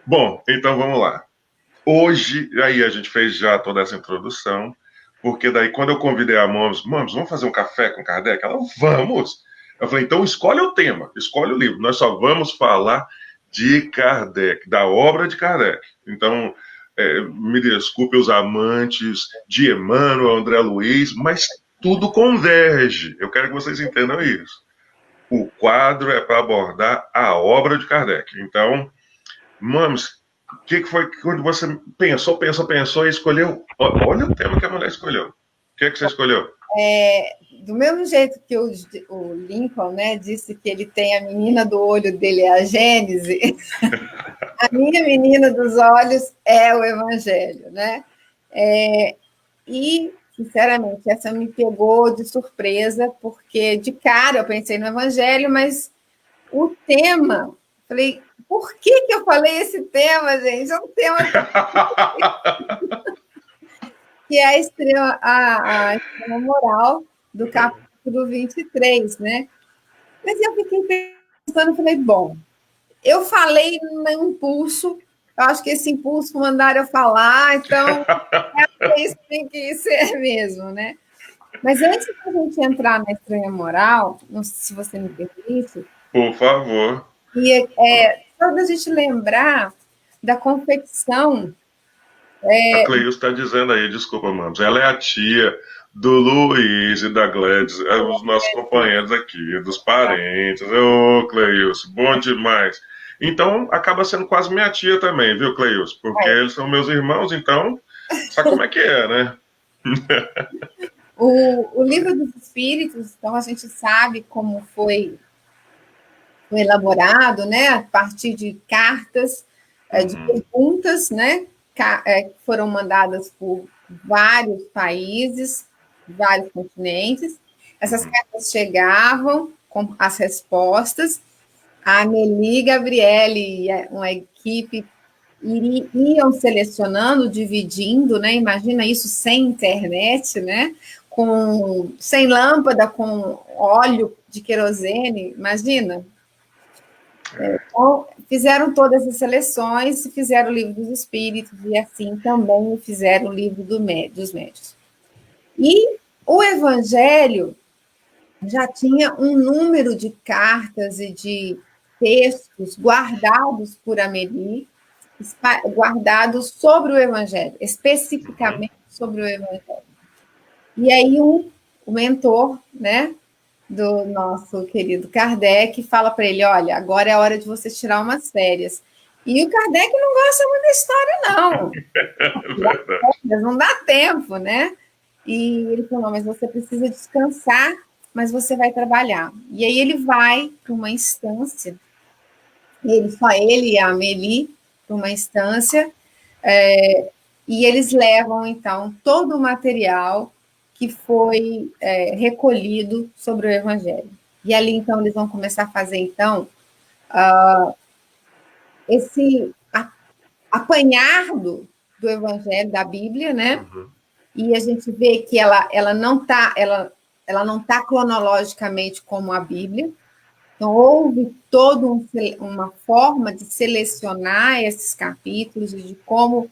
A: Bom, então vamos lá. Hoje, aí a gente fez já toda essa introdução, porque daí quando eu convidei a Moms, vamos fazer um café com Kardec? Ela, vamos! Eu falei, então escolhe o tema, escolhe o livro. Nós só vamos falar de Kardec, da obra de Kardec. Então, me desculpe os amantes de Emmanuel, André Luiz, mas tudo converge. Eu quero que vocês entendam isso. O quadro é para abordar a obra de Kardec. Então, Moms, o que foi quando você pensou e escolheu? Olha o tema que a mulher escolheu. O que você escolheu?
B: Do mesmo jeito que o Lincoln, né, disse que ele tem a menina do olho dele, é a Gênese, a minha menina dos olhos é o Evangelho, né? E, sinceramente, essa me pegou de surpresa, porque de cara eu pensei no Evangelho, mas o tema, falei, por que eu falei esse tema, gente? É um tema que é a extrema moral do capítulo 23, né? Mas eu fiquei pensando, falei, bom, eu falei no impulso, eu acho que esse impulso mandaram eu falar, então isso tem que ser mesmo, né? Mas antes de a gente entrar na estranha moral, não sei se você me permite...
A: Por favor.
B: Só da gente lembrar da confecção
A: A Cleilson está dizendo aí, desculpa, Manos, ela é a tia do Luiz e da Gladys, os nossos companheiros aqui, dos parentes. Ô, Cleilson, bom demais. Então, acaba sendo quase minha tia também, viu, Cleilson? Porque eles são meus irmãos, então, sabe como é que é, né?
B: O Livro dos Espíritos, então, a gente sabe como foi elaborado, né, a partir de cartas, de perguntas, né, que foram mandadas por vários países, vários continentes. Essas cartas chegavam com as respostas. A Amélie e Gabriele e uma equipe iam selecionando, dividindo, né? Imagina isso sem internet, né? Sem lâmpada, com óleo de querosene, imagina. Então, fizeram todas as seleções, fizeram o Livro dos Espíritos, e assim também fizeram o Livro dos Médiuns. E o Evangelho já tinha um número de cartas e de textos guardados por Amélie, guardados sobre o Evangelho, especificamente sobre o Evangelho. E aí o mentor, né, do nosso querido Kardec fala para ele, olha, agora é a hora de você tirar umas férias. E o Kardec não gosta muito da história, não. Não dá tempo, né? E ele falou, mas você precisa descansar, mas você vai trabalhar. E aí ele vai para uma instância, só ele e a Amélie, para uma instância, e eles levam, então, todo o material que foi recolhido sobre o Evangelho. E ali, então, eles vão começar a fazer, então, esse apanhado do Evangelho, da Bíblia, né? E a gente vê que ela não está cronologicamente como a Bíblia. Então, houve toda uma forma de selecionar esses capítulos e de como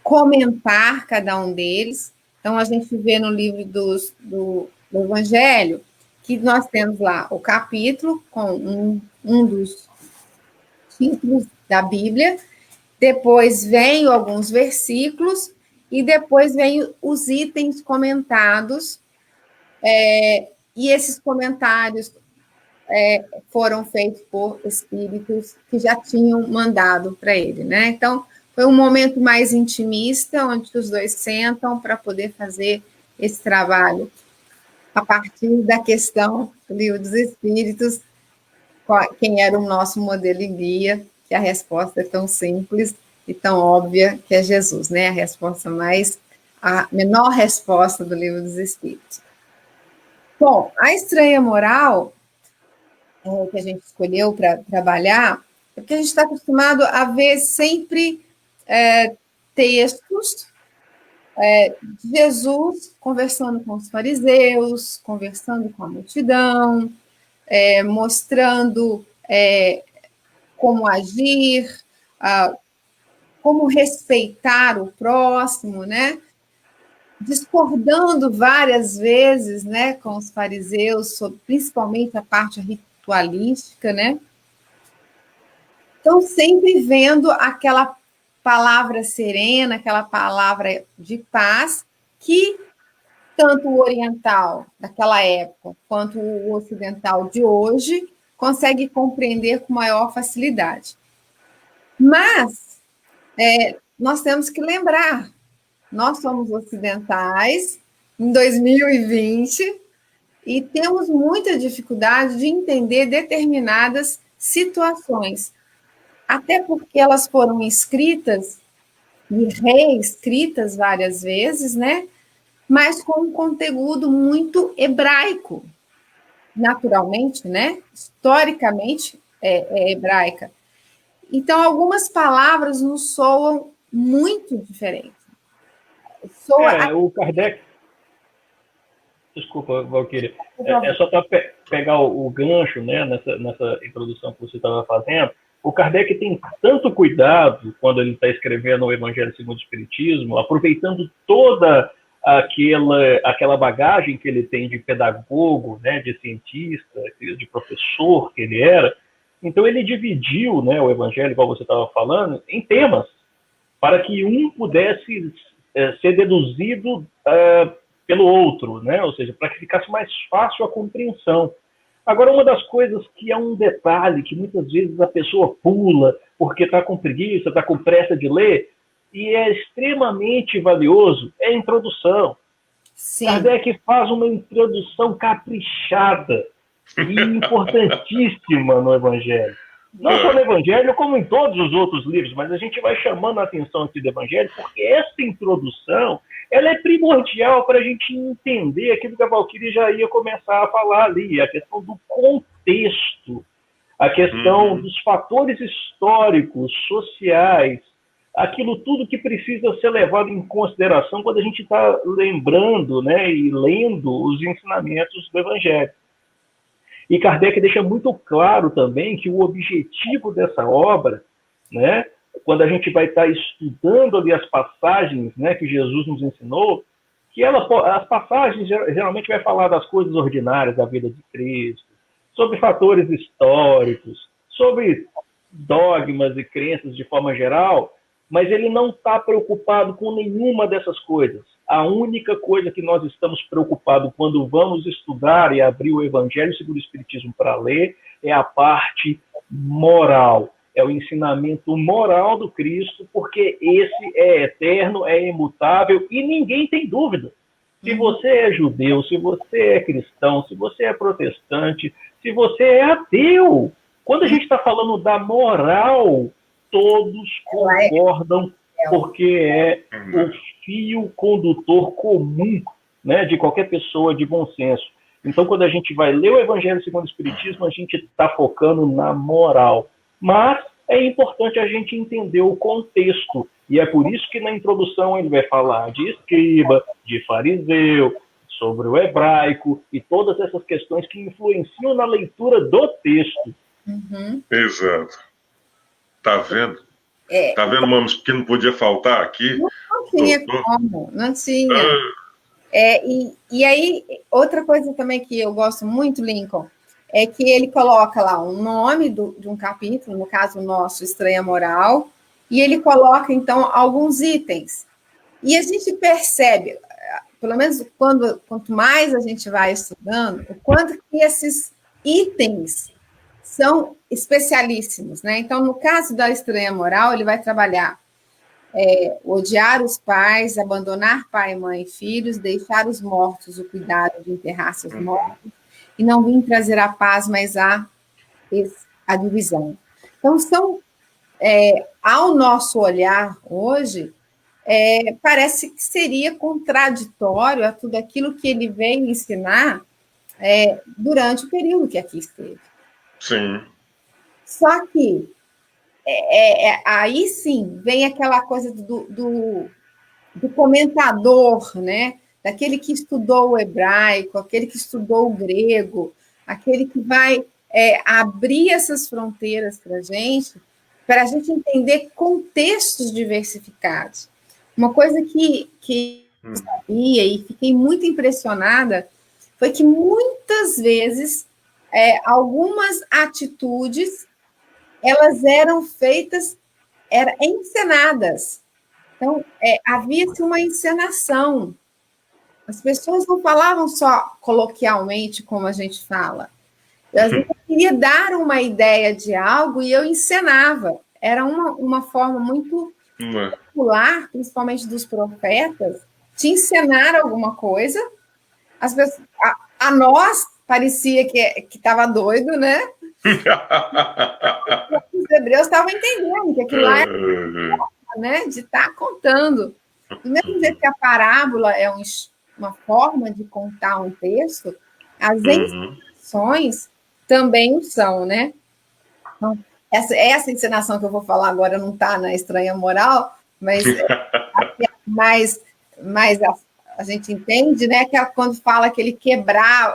B: comentar cada um deles. Então, a gente vê no livro do Evangelho que nós temos lá o capítulo com um dos títulos da Bíblia, depois vem alguns versículos e depois vem os itens comentados, e esses comentários foram feitos por espíritos que já tinham mandado para ele, né? Então, foi um momento mais intimista, onde os dois sentam para poder fazer esse trabalho a partir da questão do Livro dos Espíritos, quem era o nosso modelo e guia, que a resposta é tão simples e tão óbvia, que é Jesus, né? A menor resposta do Livro dos Espíritos. Bom, a estranha moral que a gente escolheu para trabalhar, é porque a gente está acostumado a ver sempre textos de Jesus conversando com os fariseus, conversando com a multidão, mostrando como agir, como respeitar o próximo, né? Discordando várias vezes, né, com os fariseus, sobre, principalmente a parte ritualística, né? Então, sempre vendo aquela palavra serena, aquela palavra de paz, que tanto o oriental daquela época, quanto o ocidental de hoje, consegue compreender com maior facilidade. Mas, nós temos que lembrar, nós somos ocidentais, em 2020, e temos muita dificuldade de entender determinadas situações, até porque elas foram escritas e reescritas várias vezes, né? Mas com um conteúdo muito hebraico, naturalmente, né? Historicamente é hebraica. Então, algumas palavras nos soam muito diferentes.
C: O Kardec... Desculpa, Valquíria. Só para pegar o gancho, né, nessa introdução que você estava fazendo. O Kardec tem tanto cuidado quando ele está escrevendo o Evangelho segundo o Espiritismo, aproveitando toda aquela bagagem que ele tem de pedagogo, né, de cientista, de professor que ele era. Então ele dividiu, né, o Evangelho, igual você estava falando, em temas. para que um pudesse ser deduzido pelo outro, né? Ou seja, para que ficasse mais fácil a compreensão. Agora, uma das coisas que é um detalhe que muitas vezes a pessoa pula porque está com preguiça, está com pressa de ler, e é extremamente valioso, é a introdução.
B: Sim.
C: Kardec faz uma introdução caprichada e importantíssima no Evangelho. Não só no Evangelho, como em todos os outros livros, mas a gente vai chamando a atenção aqui do Evangelho, porque essa introdução ela é primordial para a gente entender aquilo que a Valquíria já ia começar a falar ali, a questão do contexto, a questão dos fatores históricos, sociais, aquilo tudo que precisa ser levado em consideração quando a gente está lembrando, né, e lendo os ensinamentos do Evangelho. E Kardec deixa muito claro também que o objetivo dessa obra, né, quando a gente vai estar estudando ali as passagens, né, que Jesus nos ensinou, que as passagens geralmente vai falar das coisas ordinárias da vida de Cristo, sobre fatores históricos, sobre dogmas e crenças de forma geral, mas ele não está preocupado com nenhuma dessas coisas. A única coisa que nós estamos preocupados quando vamos estudar e abrir o Evangelho segundo o Espiritismo para ler é a parte moral. É o ensinamento moral do Cristo, porque esse é eterno, é imutável e ninguém tem dúvida. Se você é judeu, se você é cristão, se você é protestante, se você é ateu, quando a gente está falando da moral, todos concordam, porque é o fio condutor comum, né, de qualquer pessoa de bom senso. Então, quando a gente vai ler o Evangelho segundo o Espiritismo, a gente está focando na moral. Mas é importante a gente entender o contexto. E é por isso que na introdução ele vai falar de escriba, de fariseu, sobre o hebraico e todas essas questões que influenciam na leitura do texto.
A: Exato. Tá vendo? Tá vendo, Mames, que não podia faltar aqui?
B: Não tinha como, não tinha. E aí, outra coisa também que eu gosto muito, Lincoln, é que ele coloca lá o nome de um capítulo, no caso o nosso, Estranha Moral, e ele coloca, então, alguns itens. E a gente percebe, pelo menos quanto mais a gente vai estudando, o quanto que esses itens são especialíssimos, né? Então, no caso da Estranha Moral, ele vai trabalhar odiar os pais, abandonar pai, mãe e filhos, deixar os mortos o cuidado de enterrar seus mortos, e não vim trazer a paz, mas a divisão. Então, ao nosso olhar hoje, parece que seria contraditório a tudo aquilo que ele veio ensinar durante o período que aqui esteve.
A: Sim.
B: Só que aí sim vem aquela coisa do comentador, né? Daquele que estudou o hebraico, aquele que estudou o grego, aquele que vai abrir essas fronteiras para a gente entender contextos diversificados. Uma coisa que eu sabia e fiquei muito impressionada foi que muitas vezes algumas atitudes elas eram feitas, eram encenadas. Então, havia-se uma encenação. As pessoas não falavam só coloquialmente, como a gente fala. Às vezes eu queria dar uma ideia de algo e eu encenava. Era uma forma muito popular, principalmente dos profetas, de encenar alguma coisa. As pessoas, a nós parecia que estava doido, né? Os hebreus estavam entendendo que aquilo lá era né, de estar contando. Do mesmo jeito que a parábola é uma forma de contar um texto, as encenações também o são, né? Então, essa encenação que eu vou falar agora não está na Estranha Moral, mas a gente entende, né, que é quando fala que ele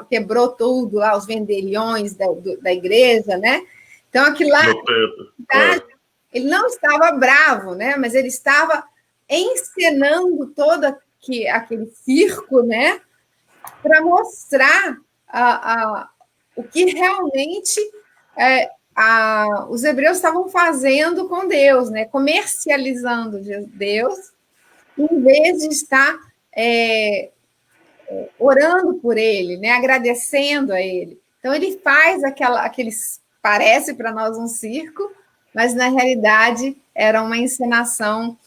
B: quebrou tudo lá, os vendilhões da igreja, né? Então, aquilo lá, ele não estava bravo, né? Mas ele estava encenando todo aquele circo, né? Para mostrar o que realmente os hebreus estavam fazendo com Deus, né? Comercializando Deus, em vez de estar orando por ele, né? Agradecendo a ele. Então, ele faz aqueles, parece para nós um circo, mas na realidade era uma encenação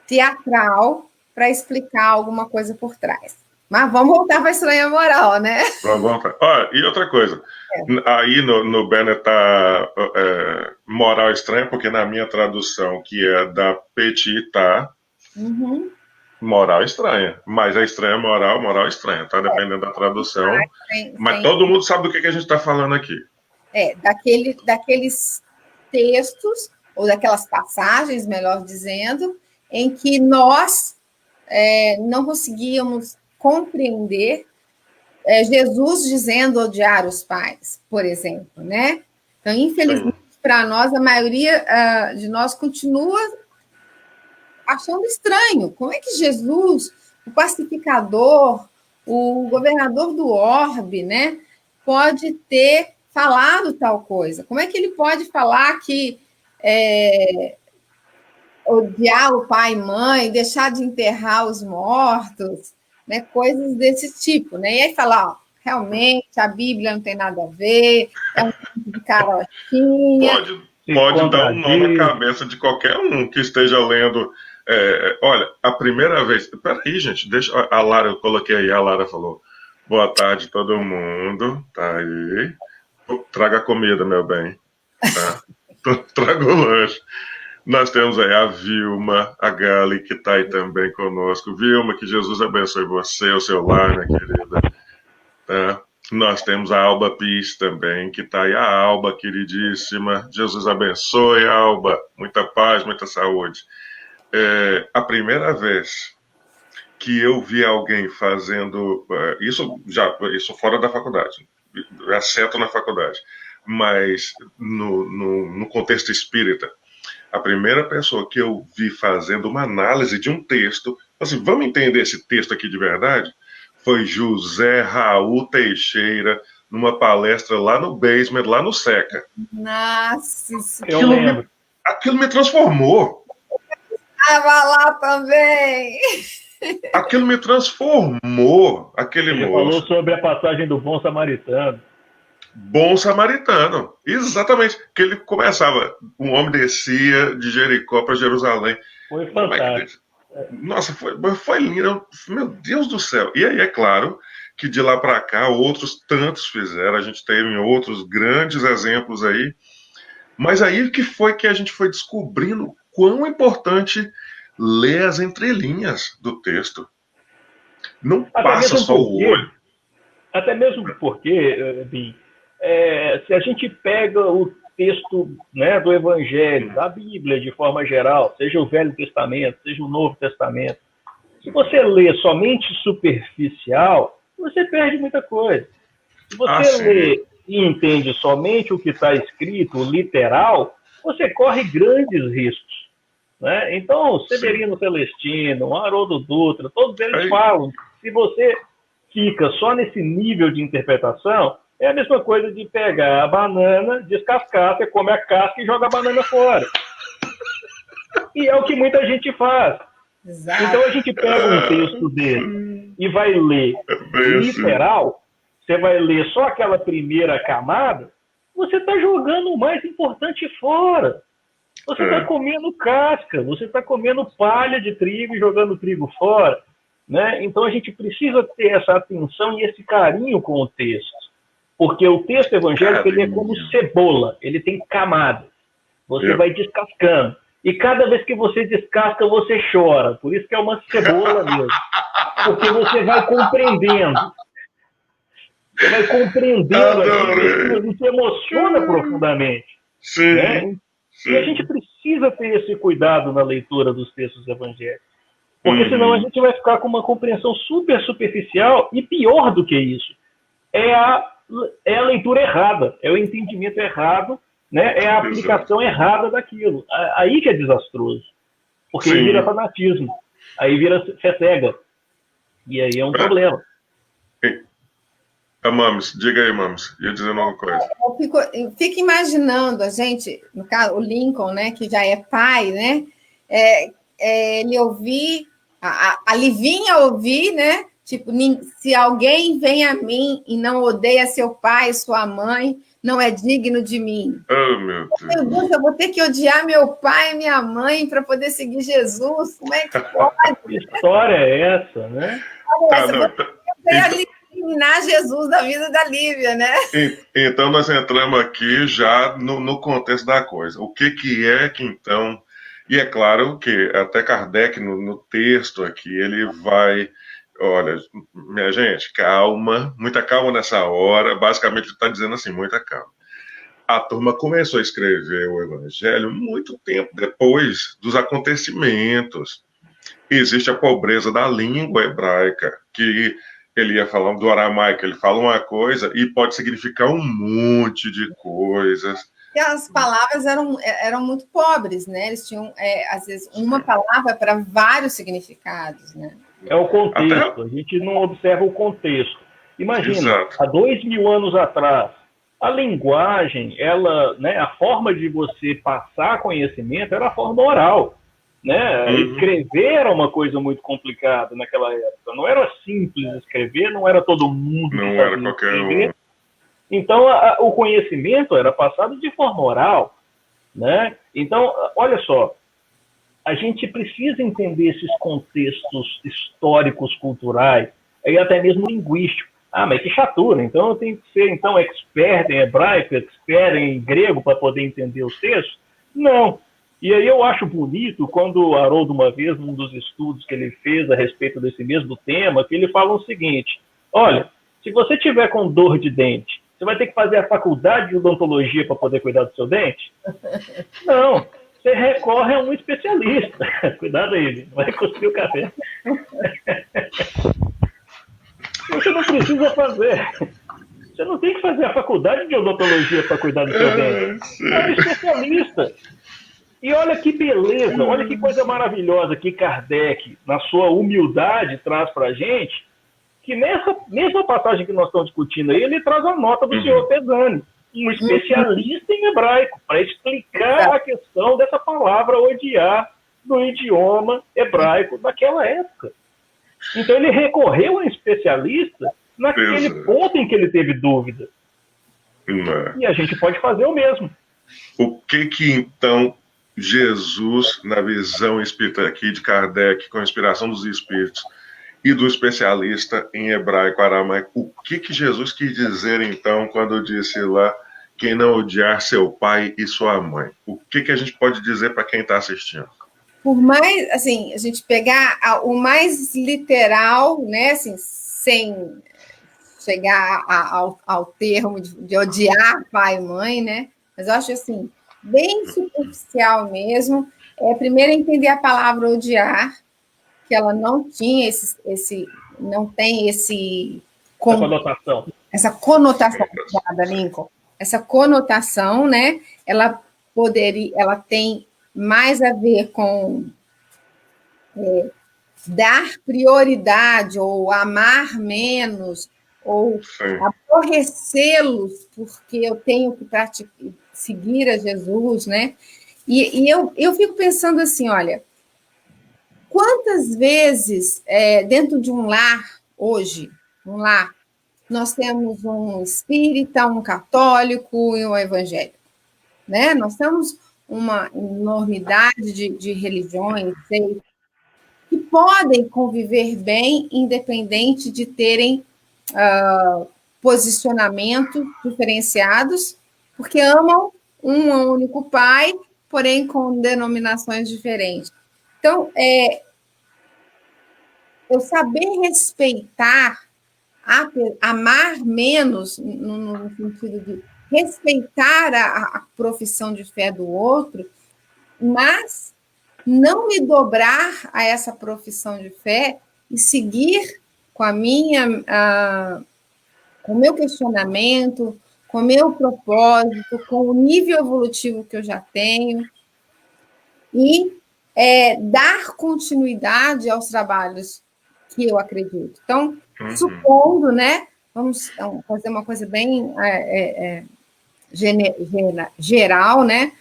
B: teatral para explicar alguma coisa por trás. Mas vamos voltar para a estranha moral, né?
A: Vamos voltar. Olha, e outra coisa, aí no Banner está moral estranha, porque na minha tradução, que é da Petit, tá moral estranha. Mas é estranha moral estranha, tá? Dependendo da tradução. Mas todo mundo sabe do que a gente está falando aqui.
B: Daqueles textos, ou daquelas passagens, melhor dizendo, em que nós não conseguíamos compreender Jesus dizendo odiar os pais, por exemplo, né? Então, infelizmente, para nós, a maioria de nós continua achando estranho. Como é que Jesus, o pacificador, o governador do orbe, né, pode ter falado tal coisa? Como é que ele pode falar que odiar o pai e mãe, deixar de enterrar os mortos, né, coisas desse tipo, né? E aí falar, realmente a Bíblia não tem nada a ver, é um tipo de carochinha.
A: Pode dar um nó na cabeça de qualquer um que esteja lendo. Olha, a primeira vez. Peraí, gente, deixa. A Lara, eu coloquei aí, a Lara falou: boa tarde, todo mundo. Tá aí. Traga comida, meu bem. Tá? Traga o lanche. Nós temos aí a Vilma, a Gali, que está aí também conosco. Vilma, que Jesus abençoe você, o seu lar, minha querida. Tá? Nós temos a Alba Pis também, que está aí. A Alba, queridíssima. Jesus abençoe, Alba. Muita paz, muita saúde. A primeira vez que eu vi alguém fazendo... Isso fora da faculdade. Exceto na faculdade. Mas no contexto espírita. A primeira pessoa que eu vi fazendo uma análise de um texto, assim, vamos entender esse texto aqui de verdade? Foi José Raul Teixeira, numa palestra lá no Basement, lá no SECA.
B: Nossa,
C: eu lembro.
A: Aquilo me transformou.
B: Estava lá também.
A: Aquilo me transformou, aquele
C: Ele
A: moço.
C: falou sobre a passagem do bom samaritano.
A: Bom samaritano, exatamente. Que ele começava, um homem descia de Jericó para Jerusalém.
C: Foi fantástico.
A: Nossa, foi lindo. Meu Deus do céu. E aí, é claro que de lá para cá, outros tantos fizeram. A gente teve outros grandes exemplos aí. Mas aí que foi que a gente foi descobrindo quão importante ler as entrelinhas do texto. Não passa só o olho.
C: Até mesmo porque, Bim, se a gente pega o texto, né, do Evangelho, da Bíblia de forma geral, seja o Velho Testamento, seja o Novo Testamento, se você lê somente superficial, você perde muita coisa. Se você lê e entende somente o que está escrito, literal, você corre grandes riscos. Né? Então, Severino Celestino, Haroldo Dutra, todos eles falam, se você fica só nesse nível de interpretação, é a mesma coisa de pegar a banana, descascar, você come a casca e joga a banana fora. E é o que muita gente faz. Exato. Então a gente pega um texto dele e vai ler literal, você vai ler só aquela primeira camada, você está jogando o mais importante fora. Você está comendo casca, você está comendo palha de trigo e jogando trigo fora. Né? Então a gente precisa ter essa atenção e esse carinho com o texto. Porque o texto evangélico ele é como cebola, ele tem camadas. Você vai descascando. E cada vez que você descasca, você chora. Por isso que é uma cebola mesmo. Porque você vai compreendendo. Você vai compreendendo aquilo e se emociona profundamente.
A: Sim,
C: né? E a gente precisa ter esse cuidado na leitura dos textos evangélicos. Porque senão a gente vai ficar com uma compreensão super superficial e pior do que isso. É a leitura errada, é o entendimento errado, né? É a aplicação errada daquilo. Aí que é desastroso. Porque aí vira fanatismo, aí vira fé cega. E aí é um problema.
A: Mames, diga aí, Mames. Ia dizendo uma coisa.
B: Eu fico imaginando a gente, no caso, o Lincoln, né, que já é pai, né, ele ouvir, a Livinha ouvir, né, tipo, se alguém vem a mim e não odeia seu pai, sua mãe, não é digno de mim.
A: Oh, meu Deus.
B: Eu vou ter que odiar meu pai e minha mãe para poder seguir Jesus. Como é que pode?
C: Que história é essa, né?
A: Tá, não,
B: Eliminar Jesus da vida da Lívia, né?
A: Então, nós entramos aqui já no contexto da coisa. O que é que, então... E é claro que até Kardec, no texto aqui, ele vai... Olha, minha gente, calma, muita calma nessa hora. Basicamente, ele está dizendo assim, muita calma. A turma começou a escrever o Evangelho muito tempo depois dos acontecimentos. Existe a pobreza da língua hebraica, que ele ia falando do aramaico, ele fala uma coisa e pode significar um monte de coisas.
B: E as palavras eram muito pobres, né? Eles tinham, às vezes, uma palavra para vários significados, né?
C: É o contexto, a gente não observa o contexto. Imagina,
A: Exato.
C: há 2000 anos atrás, a linguagem, ela, né, a forma de você passar conhecimento era a forma oral. Né? Escrever era uma coisa muito complicada naquela época. Não era simples escrever, não era todo mundo
A: não
C: que
A: era
C: sabia
A: qualquer
C: escrever.
A: um.
C: Então, o conhecimento era passado de forma oral. Né? Então, olha só, a gente precisa entender esses contextos históricos, culturais, e até mesmo linguísticos. Ah, mas que chatura, então eu tenho que ser então expert em hebraico, expert em grego para poder entender os textos? Não. E aí eu acho bonito quando o Haroldo, uma vez, num dos estudos que ele fez a respeito desse mesmo tema, que ele fala o seguinte, olha, se você tiver com dor de dente, você vai ter que fazer a faculdade de odontologia para poder cuidar do seu dente? Não. Você recorre a um especialista. Cuidado aí, não vai cuspir o café. Você não precisa fazer. Você não tem que fazer a faculdade de odontologia para cuidar do seu dente. É um especialista. E olha que beleza, olha que coisa maravilhosa que Kardec, na sua humildade, traz para a gente, que nessa mesma passagem que nós estamos discutindo aí, ele traz a nota do senhor Pesani, um especialista em hebraico, para explicar a questão dessa palavra odiar no idioma hebraico daquela época. Então ele recorreu a um especialista naquele ponto em que ele teve dúvida. E a gente pode fazer o mesmo.
A: O que então Jesus, na visão espírita aqui de Kardec, com a inspiração dos espíritos e do especialista em hebraico, aramaico, o que Jesus quis dizer então quando disse lá quem não odiar seu pai e sua mãe? O que a gente pode dizer para quem está assistindo?
B: Por mais, assim, a gente pegar o mais literal, né, assim, sem chegar ao termo de odiar pai e mãe, né, mas eu acho, assim, bem superficial mesmo, primeiro entender a palavra odiar, que ela não tinha não tem essa conotação, Lincoln, essa conotação, né, ela tem mais a ver com dar prioridade ou amar menos ou aborrecê-los porque eu tenho que seguir a Jesus, né? E eu fico pensando assim, olha, quantas vezes dentro de um lar hoje, nós temos um espírita, um católico e um evangélico, né? Nós temos uma enormidade de religiões que podem conviver bem, independente de terem posicionamentos diferenciados, porque amam um único pai, porém com denominações diferentes. Então, eu saber respeitar, amar menos, no sentido de respeitar a profissão de fé do outro, mas não me dobrar a essa profissão de fé e seguir com com o meu questionamento, com o meu propósito, com o nível evolutivo que eu já tenho, e dar continuidade aos trabalhos que eu acredito. Então, supondo, né, vamos fazer uma coisa bem geral, né?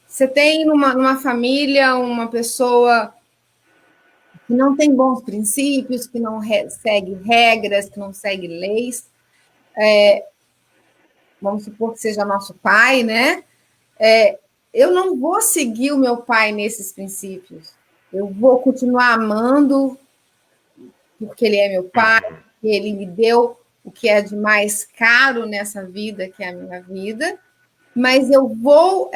B: Você tem numa família uma pessoa que não tem bons princípios, que não segue regras, que não segue leis. Vamos supor que seja nosso pai, né? Eu não vou seguir o meu pai nesses princípios. Eu vou continuar amando porque ele é meu pai, porque ele me deu o que é de mais caro nessa vida, que é a minha vida, mas eu vou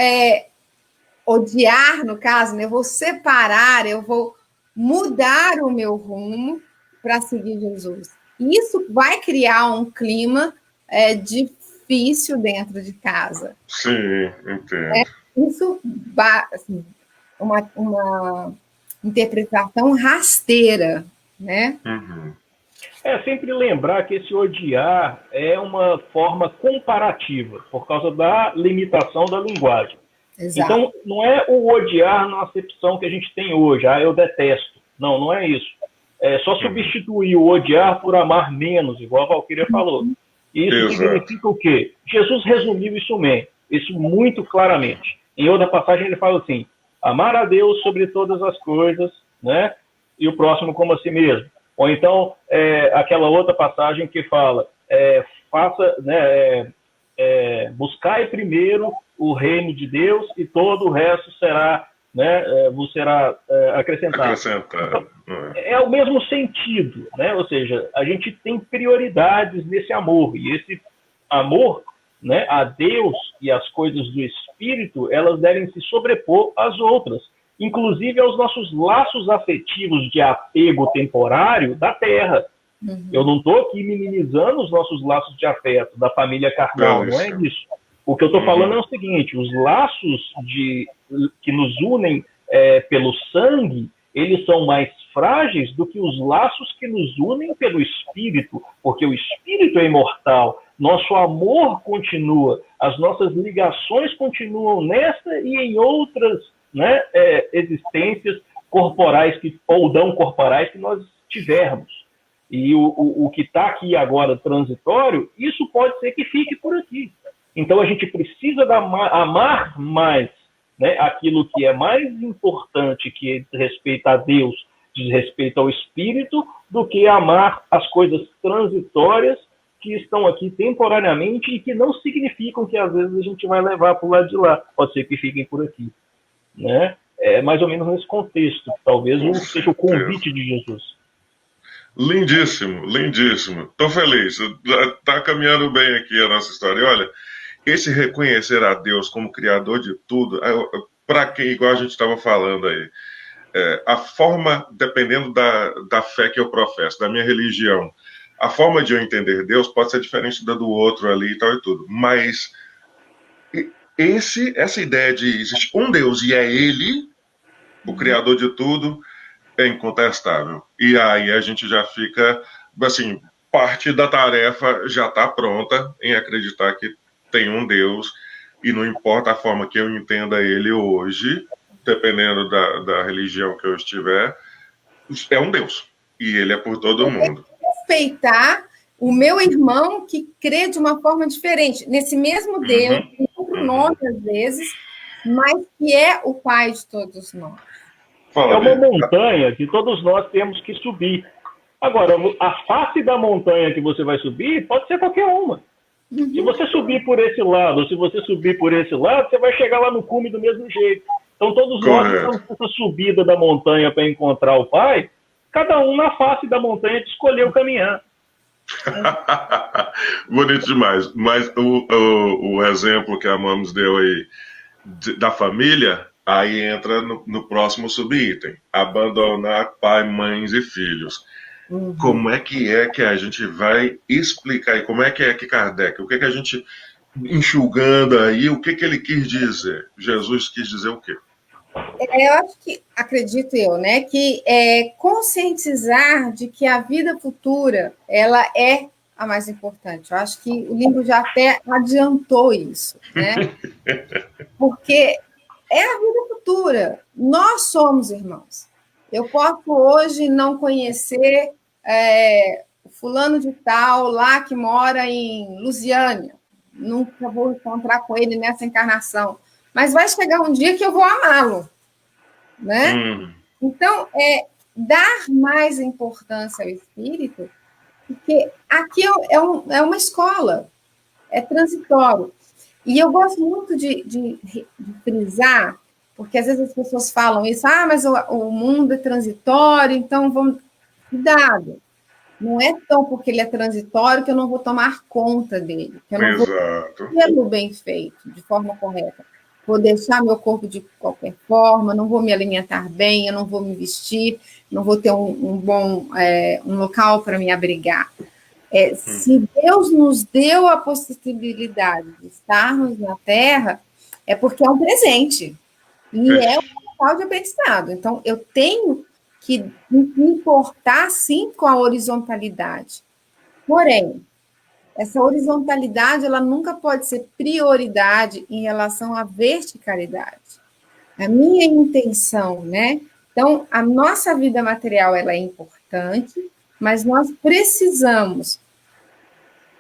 B: odiar, no caso, né? Eu vou separar, eu vou mudar o meu rumo para seguir Jesus. E isso vai criar um clima difícil dentro de casa.
A: Sim, entendo.
B: Isso, assim, uma interpretação rasteira, né?
A: Uhum.
C: Sempre lembrar que esse odiar é uma forma comparativa, por causa da limitação da linguagem.
B: Exato.
C: Então, não é o odiar na acepção que a gente tem hoje, eu detesto. Não, não é isso. É só substituir o odiar por amar menos, igual a Valquíria falou. E isso significa o quê? Jesus resumiu isso muito claramente. Em outra passagem ele fala assim, amar a Deus sobre todas as coisas, né? E o próximo como a si mesmo. Ou então, aquela outra passagem que fala, buscai primeiro o reino de Deus e todo o resto vos será acrescentado. Então, é o mesmo sentido, né? Ou seja, a gente tem prioridades nesse amor, e esse amor, né, a Deus e as coisas do Espírito, elas devem se sobrepor às outras, inclusive aos nossos laços afetivos de apego temporário da terra. Uhum. Eu não estou aqui minimizando os nossos laços de afeto da família carnal, não é isso. O que eu estou falando é o seguinte, os laços que nos unem pelo sangue, eles são mais frágeis do que os laços que nos unem pelo Espírito, porque o Espírito é imortal, nosso amor continua, as nossas ligações continuam nessa e em outras, né, existências corporais ou não corporais que nós tivermos. E o que está aqui agora transitório, isso pode ser que fique por aqui. Então a gente precisa amar mais, né, aquilo que é mais importante, que diz respeito a Deus, diz respeito ao Espírito, do que amar as coisas transitórias que estão aqui temporariamente e que não significam que às vezes a gente vai levar para o lado de lá. Pode ser que fiquem por aqui. Né? É mais ou menos nesse contexto, talvez seja o convite de Jesus.
A: Lindíssimo, lindíssimo. Estou feliz. Está caminhando bem aqui a nossa história. E olha, esse reconhecer a Deus como Criador de tudo, para quem, igual a gente estava falando aí, a forma, dependendo da fé que eu professo, da minha religião, a forma de eu entender Deus pode ser diferente da do outro ali e tal e tudo. Mas essa ideia de existe um Deus e é Ele, o Criador de tudo, é incontestável. E aí a gente já fica, assim, parte da tarefa já está pronta em acreditar que tem um Deus e não importa a forma que eu entenda Ele hoje, dependendo da religião que eu estiver, é um Deus. E Ele é por todo mundo.
B: Respeitar o meu irmão que crê de uma forma diferente, nesse mesmo Deus, em outro nome às vezes, mas que é o Pai de todos nós.
C: É uma montanha que todos nós temos que subir. Agora, a face da montanha que você vai subir pode ser qualquer uma. Se você subir por esse lado, ou se você subir por esse lado, você vai chegar lá no cume do mesmo jeito. Então, todos nós estamos nessa subida da montanha para encontrar o Pai, cada um na face da montanha que escolheu caminhar.
A: Bonito demais. Mas o exemplo que a Mamos deu aí da família, aí entra no próximo subitem. Abandonar pai, mães e filhos. Como é que a gente vai explicar? E como é que Kardec, o que a gente, enxugando aí, o que ele quis dizer? Jesus quis dizer o quê?
B: Eu acho que, acredito eu, né, que conscientizar de que a vida futura, ela é a mais importante. Eu acho que o livro já até adiantou isso, né? Porque é a vida futura. Nós somos irmãos. Eu posso hoje não conhecer o fulano de tal, lá que mora em Lusiânia. Nunca vou encontrar com ele nessa encarnação. Mas vai chegar um dia que eu vou amá-lo, né? Então, dar mais importância ao espírito, porque aqui é uma escola, é transitório. E eu gosto muito de frisar, porque às vezes as pessoas falam isso, mas o mundo é transitório, então vamos... Cuidado, não é tão porque ele é transitório que eu não vou tomar conta dele, que eu não vou fazê-lo bem feito, de forma correta. Vou deixar meu corpo de qualquer forma, não vou me alimentar bem, eu não vou me vestir, não vou ter um bom local para me abrigar. Se Deus nos deu a possibilidade de estarmos na Terra, é porque é um presente. E é um local de aprendizado. Então, eu tenho que me importar, sim, com a horizontalidade. Porém, essa horizontalidade, ela nunca pode ser prioridade em relação à verticalidade. A minha intenção, né? Então, a nossa vida material, ela é importante, mas nós precisamos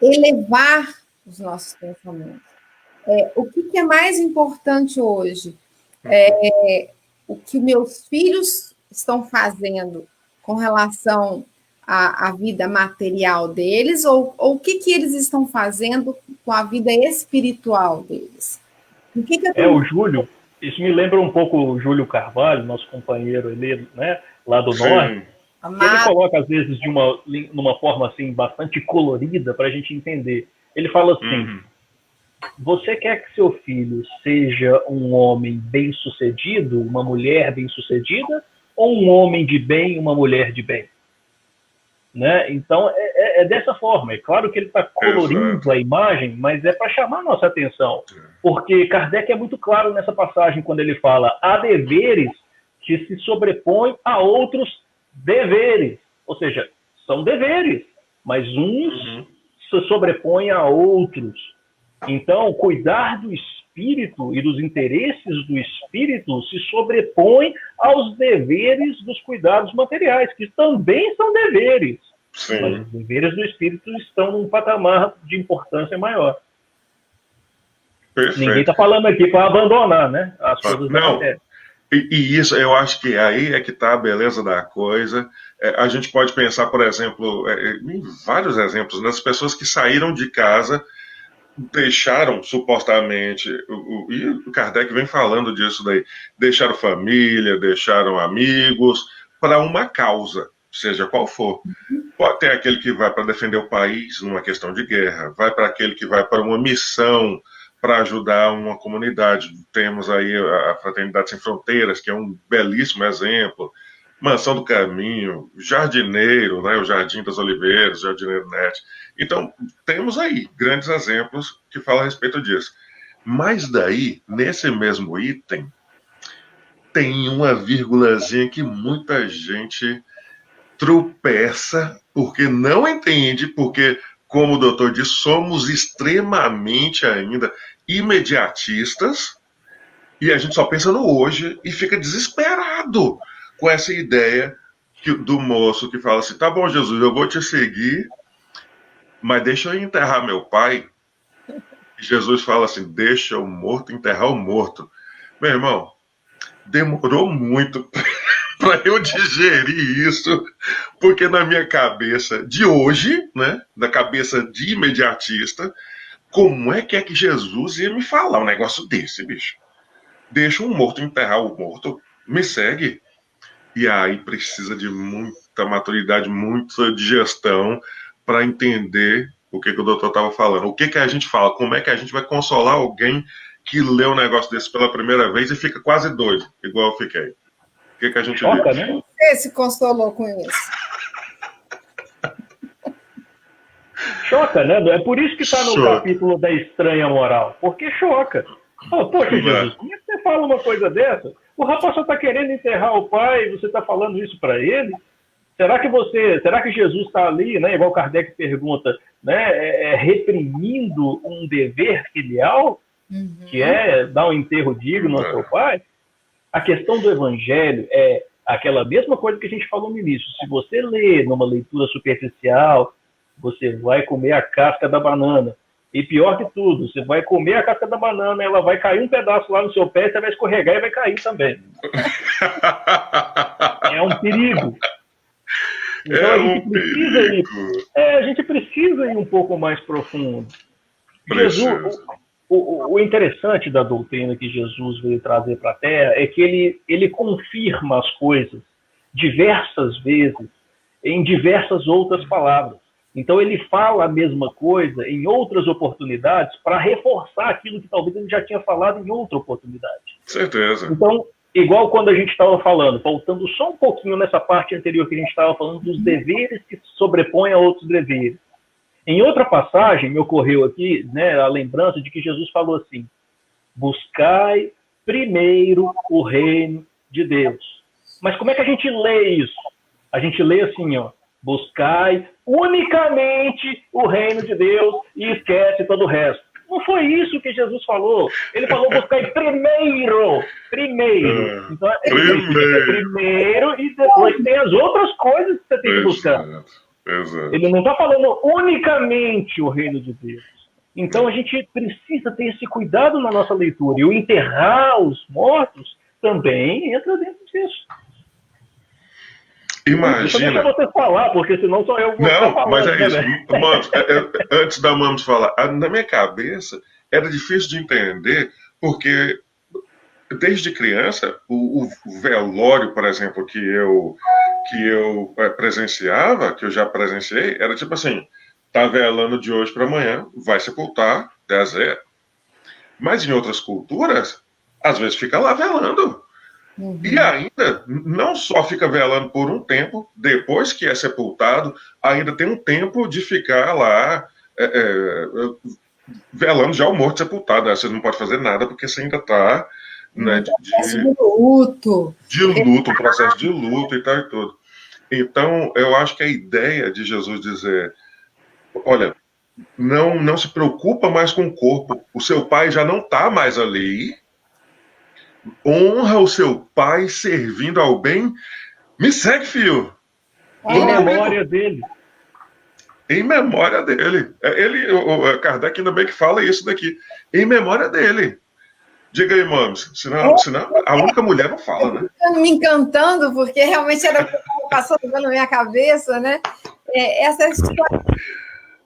B: elevar os nossos pensamentos. O que é mais importante hoje? O que meus filhos estão fazendo com relação à vida material deles, ou o que eles estão fazendo com a vida espiritual deles?
C: O Júlio, isso me lembra um pouco o Júlio Carvalho, nosso companheiro ali, né, lá do Norte. Ele coloca, às vezes, numa forma assim, bastante colorida para a gente entender. Ele fala assim, você quer que seu filho seja um homem bem-sucedido, uma mulher bem-sucedida, ou um homem de bem, uma mulher de bem? Né? Então, é dessa forma. É claro que ele está colorindo a imagem, mas é para chamar a nossa atenção. Porque Kardec é muito claro nessa passagem, quando ele fala: há deveres que se sobrepõem a outros deveres. Ou seja, são deveres, mas uns se sobrepõem a outros. Então, cuidar do espírito e dos interesses do espírito se sobrepõe aos deveres dos cuidados materiais, que também são deveres. Sim. Mas os deveres do espírito estão num patamar de importância maior.
A: Perfeito.
C: Ninguém está falando aqui para abandonar, né, as coisas da matéria.
A: E isso, eu acho que aí é que está a beleza da coisa. A gente pode pensar, por exemplo, em vários exemplos, das pessoas que saíram de casa, deixaram, supostamente, e o Kardec vem falando disso daí, deixaram família, deixaram amigos, para uma causa, seja qual for. Pode ter aquele que vai para defender o país numa questão de guerra, vai para aquele que vai para uma missão, para ajudar uma comunidade. Temos aí a Fraternidade Sem Fronteiras, que é um belíssimo exemplo, Mansão do Caminho, Jardineiro, né, o Jardim das Oliveiras, Jardineiro Net. Então, temos aí grandes exemplos que falam a respeito disso. Mas daí, nesse mesmo item, tem uma vírgulazinha que muita gente tropeça porque não entende, porque, como o doutor disse, somos extremamente ainda imediatistas e a gente só pensa no hoje e fica desesperado com essa ideia do moço que fala assim: tá bom, Jesus, eu vou te seguir, mas deixa eu enterrar meu pai. E Jesus fala assim: deixa o morto enterrar o morto. Meu irmão, demorou muito para eu digerir isso, porque na minha cabeça de hoje, né, na cabeça de imediatista, como é que Jesus ia me falar um negócio desse, bicho? Deixa um morto enterrar o morto, me segue. E aí precisa de muita maturidade, muita digestão para entender o que o doutor estava falando. O que a gente fala? Como é que a gente vai consolar alguém que lê um negócio desse pela primeira vez e fica quase doido, igual eu fiquei? O que a gente
C: choca,
A: diz?
C: Né?
B: Você se consolou com isso?
C: Choca, né? É por isso que está no capítulo da estranha moral. Porque choca. Poxa, Jesus, como é que você fala uma coisa dessa? O rapaz só está querendo enterrar o pai e você está falando isso para ele? Será que Jesus está ali, né, igual Kardec pergunta, né, reprimindo um dever filial, que é dar um enterro digno ao seu pai? A questão do evangelho é aquela mesma coisa que a gente falou no início. Se você lê numa leitura superficial, você vai comer a casca da banana. E pior que tudo, você vai comer a casca da banana, ela vai cair um pedaço lá no seu pé, você vai escorregar e vai cair também. É um perigo. Então a gente precisa ir um pouco mais profundo. Jesus, o interessante da doutrina que Jesus veio trazer para a Terra é que ele confirma as coisas diversas vezes em diversas outras palavras. Então ele fala a mesma coisa em outras oportunidades para reforçar aquilo que talvez ele já tinha falado em outra oportunidade.
A: Certeza.
C: Então, igual quando a gente estava falando, voltando só um pouquinho nessa parte anterior que a gente estava falando dos deveres que se sobrepõem a outros deveres. Em outra passagem, me ocorreu aqui, né, a lembrança de que Jesus falou assim: buscai primeiro o reino de Deus. Mas como é que a gente lê isso? A gente lê assim, ó: buscai unicamente o reino de Deus e esquece todo o resto. Não foi isso que Jesus falou. Ele falou buscai primeiro. Então, primeiro e depois tem as outras coisas que você tem que buscar.
A: Exato.
C: Ele não está falando unicamente o reino de Deus. Então a gente precisa ter esse cuidado na nossa leitura. E o enterrar os mortos também entra dentro disso.
A: Imagina.
C: Deixa você falar, porque senão só eu vou
A: Não,
C: falando,
A: mas é isso.
C: Né?
A: Mamos, antes da Mamos falar, na minha cabeça era difícil de entender, porque desde criança, o velório, por exemplo, que eu presenciava, que eu já presenciei, era tipo assim: tá velando de hoje para amanhã, vai sepultar, 10 Mas em outras culturas, às vezes fica lá velando. Uhum. E ainda, não só fica velando por um tempo, depois que é sepultado, ainda tem um tempo de ficar lá velando já o morto sepultado. Você não pode fazer nada porque você ainda está... Né,
B: de luto.
A: De luto, um processo de luto e tal e tudo. Então, eu acho que a ideia de Jesus dizer: olha, não se preocupa mais com o corpo, o seu pai já não está mais ali, honra o seu pai servindo ao bem, me segue, filho.
C: Em memória dele.
A: Em memória dele. O Kardec ainda bem que fala isso daqui. Em memória dele. Diga aí, Mamos, senão a única mulher não fala, né?
B: Eu me encantando, porque realmente era o que estava passando na minha cabeça, né? Essa história.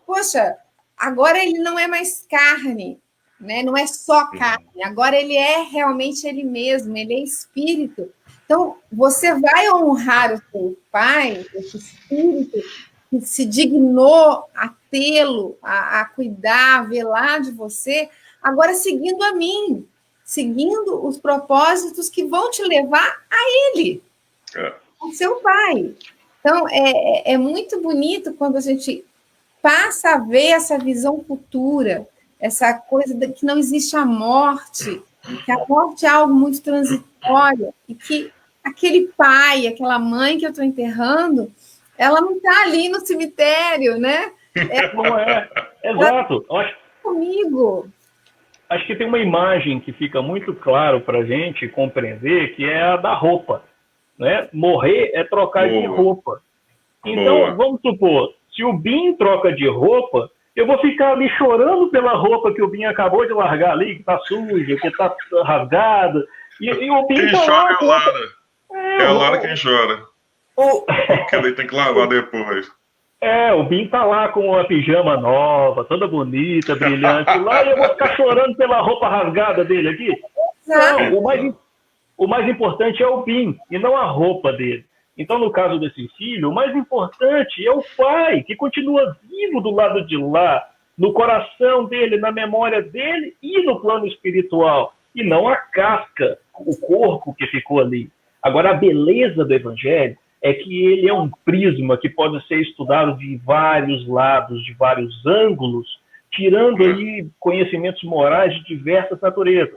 B: Poxa, agora ele não é mais carne, né? Não é só carne, agora ele é realmente ele mesmo, ele é espírito. Então, você vai honrar o seu pai, esse espírito que se dignou a tê-lo, a cuidar, a velar de você, agora seguindo a mim, seguindo os propósitos que vão te levar a ele, ao seu pai. Então, é muito bonito quando a gente passa a ver essa visão futura, essa coisa de que não existe a morte, que a morte é algo muito transitório, e que aquele pai, aquela mãe que eu estou enterrando, ela não está ali no cemitério, né?
C: Não é. Exato.
B: Comigo.
C: Acho que tem uma imagem que fica muito claro para a gente compreender, que é a da roupa. Né? Morrer é trocar de roupa. Então, vamos supor, se o Bim troca de roupa, eu vou ficar ali chorando pela roupa que o Bim acabou de largar ali, que está suja, que está rasgada. E o Bim
A: quem
C: tá
A: chora
C: lá,
A: é a Lara. É a Lara quem chora. Porque ele tem que lavar depois.
C: O Bim tá lá com a pijama nova, toda bonita, brilhante, lá, e eu vou ficar chorando pela roupa rasgada dele aqui? Não, o mais importante é o Bim, e não a roupa dele. Então, no caso desse filho, o mais importante é o pai, que continua vivo do lado de lá, no coração dele, na memória dele e no plano espiritual, e não a casca, o corpo que ficou ali. Agora, a beleza do Evangelho é que ele é um prisma que pode ser estudado de vários lados, de vários ângulos, tirando aí conhecimentos morais de diversas naturezas.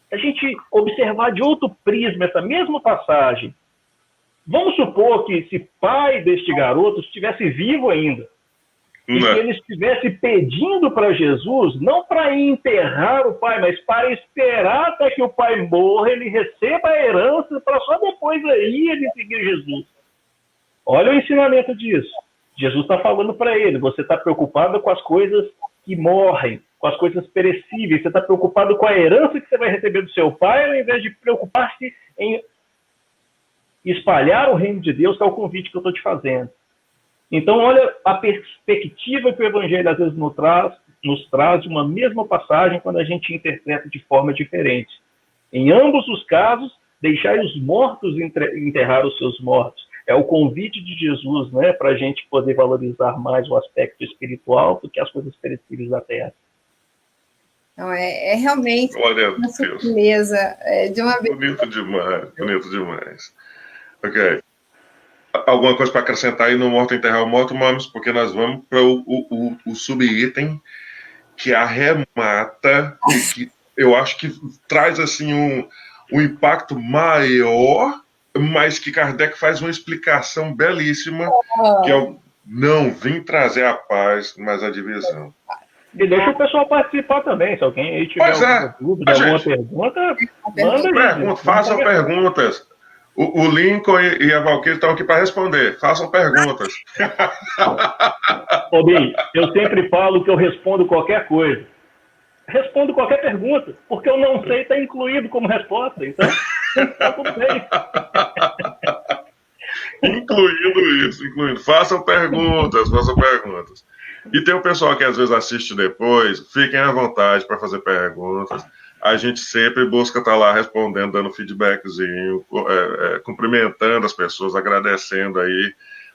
C: Se a gente observar de outro prisma essa mesma passagem, vamos supor que esse pai deste garoto estivesse vivo ainda, e que ele estivesse pedindo para Jesus, não para enterrar o pai, mas para esperar até que o pai morra, ele receba a herança, para só depois aí ele seguir Jesus. Olha o ensinamento disso. Jesus está falando para ele, você está preocupado com as coisas que morrem, com as coisas perecíveis, você está preocupado com a herança que você vai receber do seu pai, ao invés de preocupar-se em espalhar o reino de Deus, que é o convite que eu estou te fazendo. Então, olha a perspectiva que o Evangelho às vezes nos traz de uma mesma passagem quando a gente interpreta de forma diferente. Em ambos os casos, deixai os mortos enterrar os seus mortos. É o convite de Jesus, né, para a gente poder valorizar mais o aspecto espiritual do que as coisas perecíveis da terra.
B: Então, é realmente uma surpresa de uma vez.
A: Bonito demais, bonito demais. Ok. Alguma coisa para acrescentar aí no Morto Enterrar o Morto, Mames? Porque nós vamos para o subitem que arremata, que eu acho que traz assim um impacto maior, mas que Kardec faz uma explicação belíssima, que é o não vim trazer a paz, mas a divisão.
C: E deixa o pessoal participar também, se alguém aí tiver alguma dúvida, alguma pergunta, manda.
A: Façam perguntas. O Lincoln e a Valquíria estão aqui para responder. Façam perguntas.
C: Ô, Bim, eu sempre falo que eu respondo qualquer coisa. Respondo qualquer pergunta, porque eu não sei está incluído como resposta. Então, está tudo bem.
A: Incluindo. Façam perguntas. E tem o pessoal que às vezes assiste depois, fiquem à vontade para fazer perguntas. A gente sempre busca estar lá respondendo, dando feedbackzinho, cumprimentando as pessoas, agradecendo aí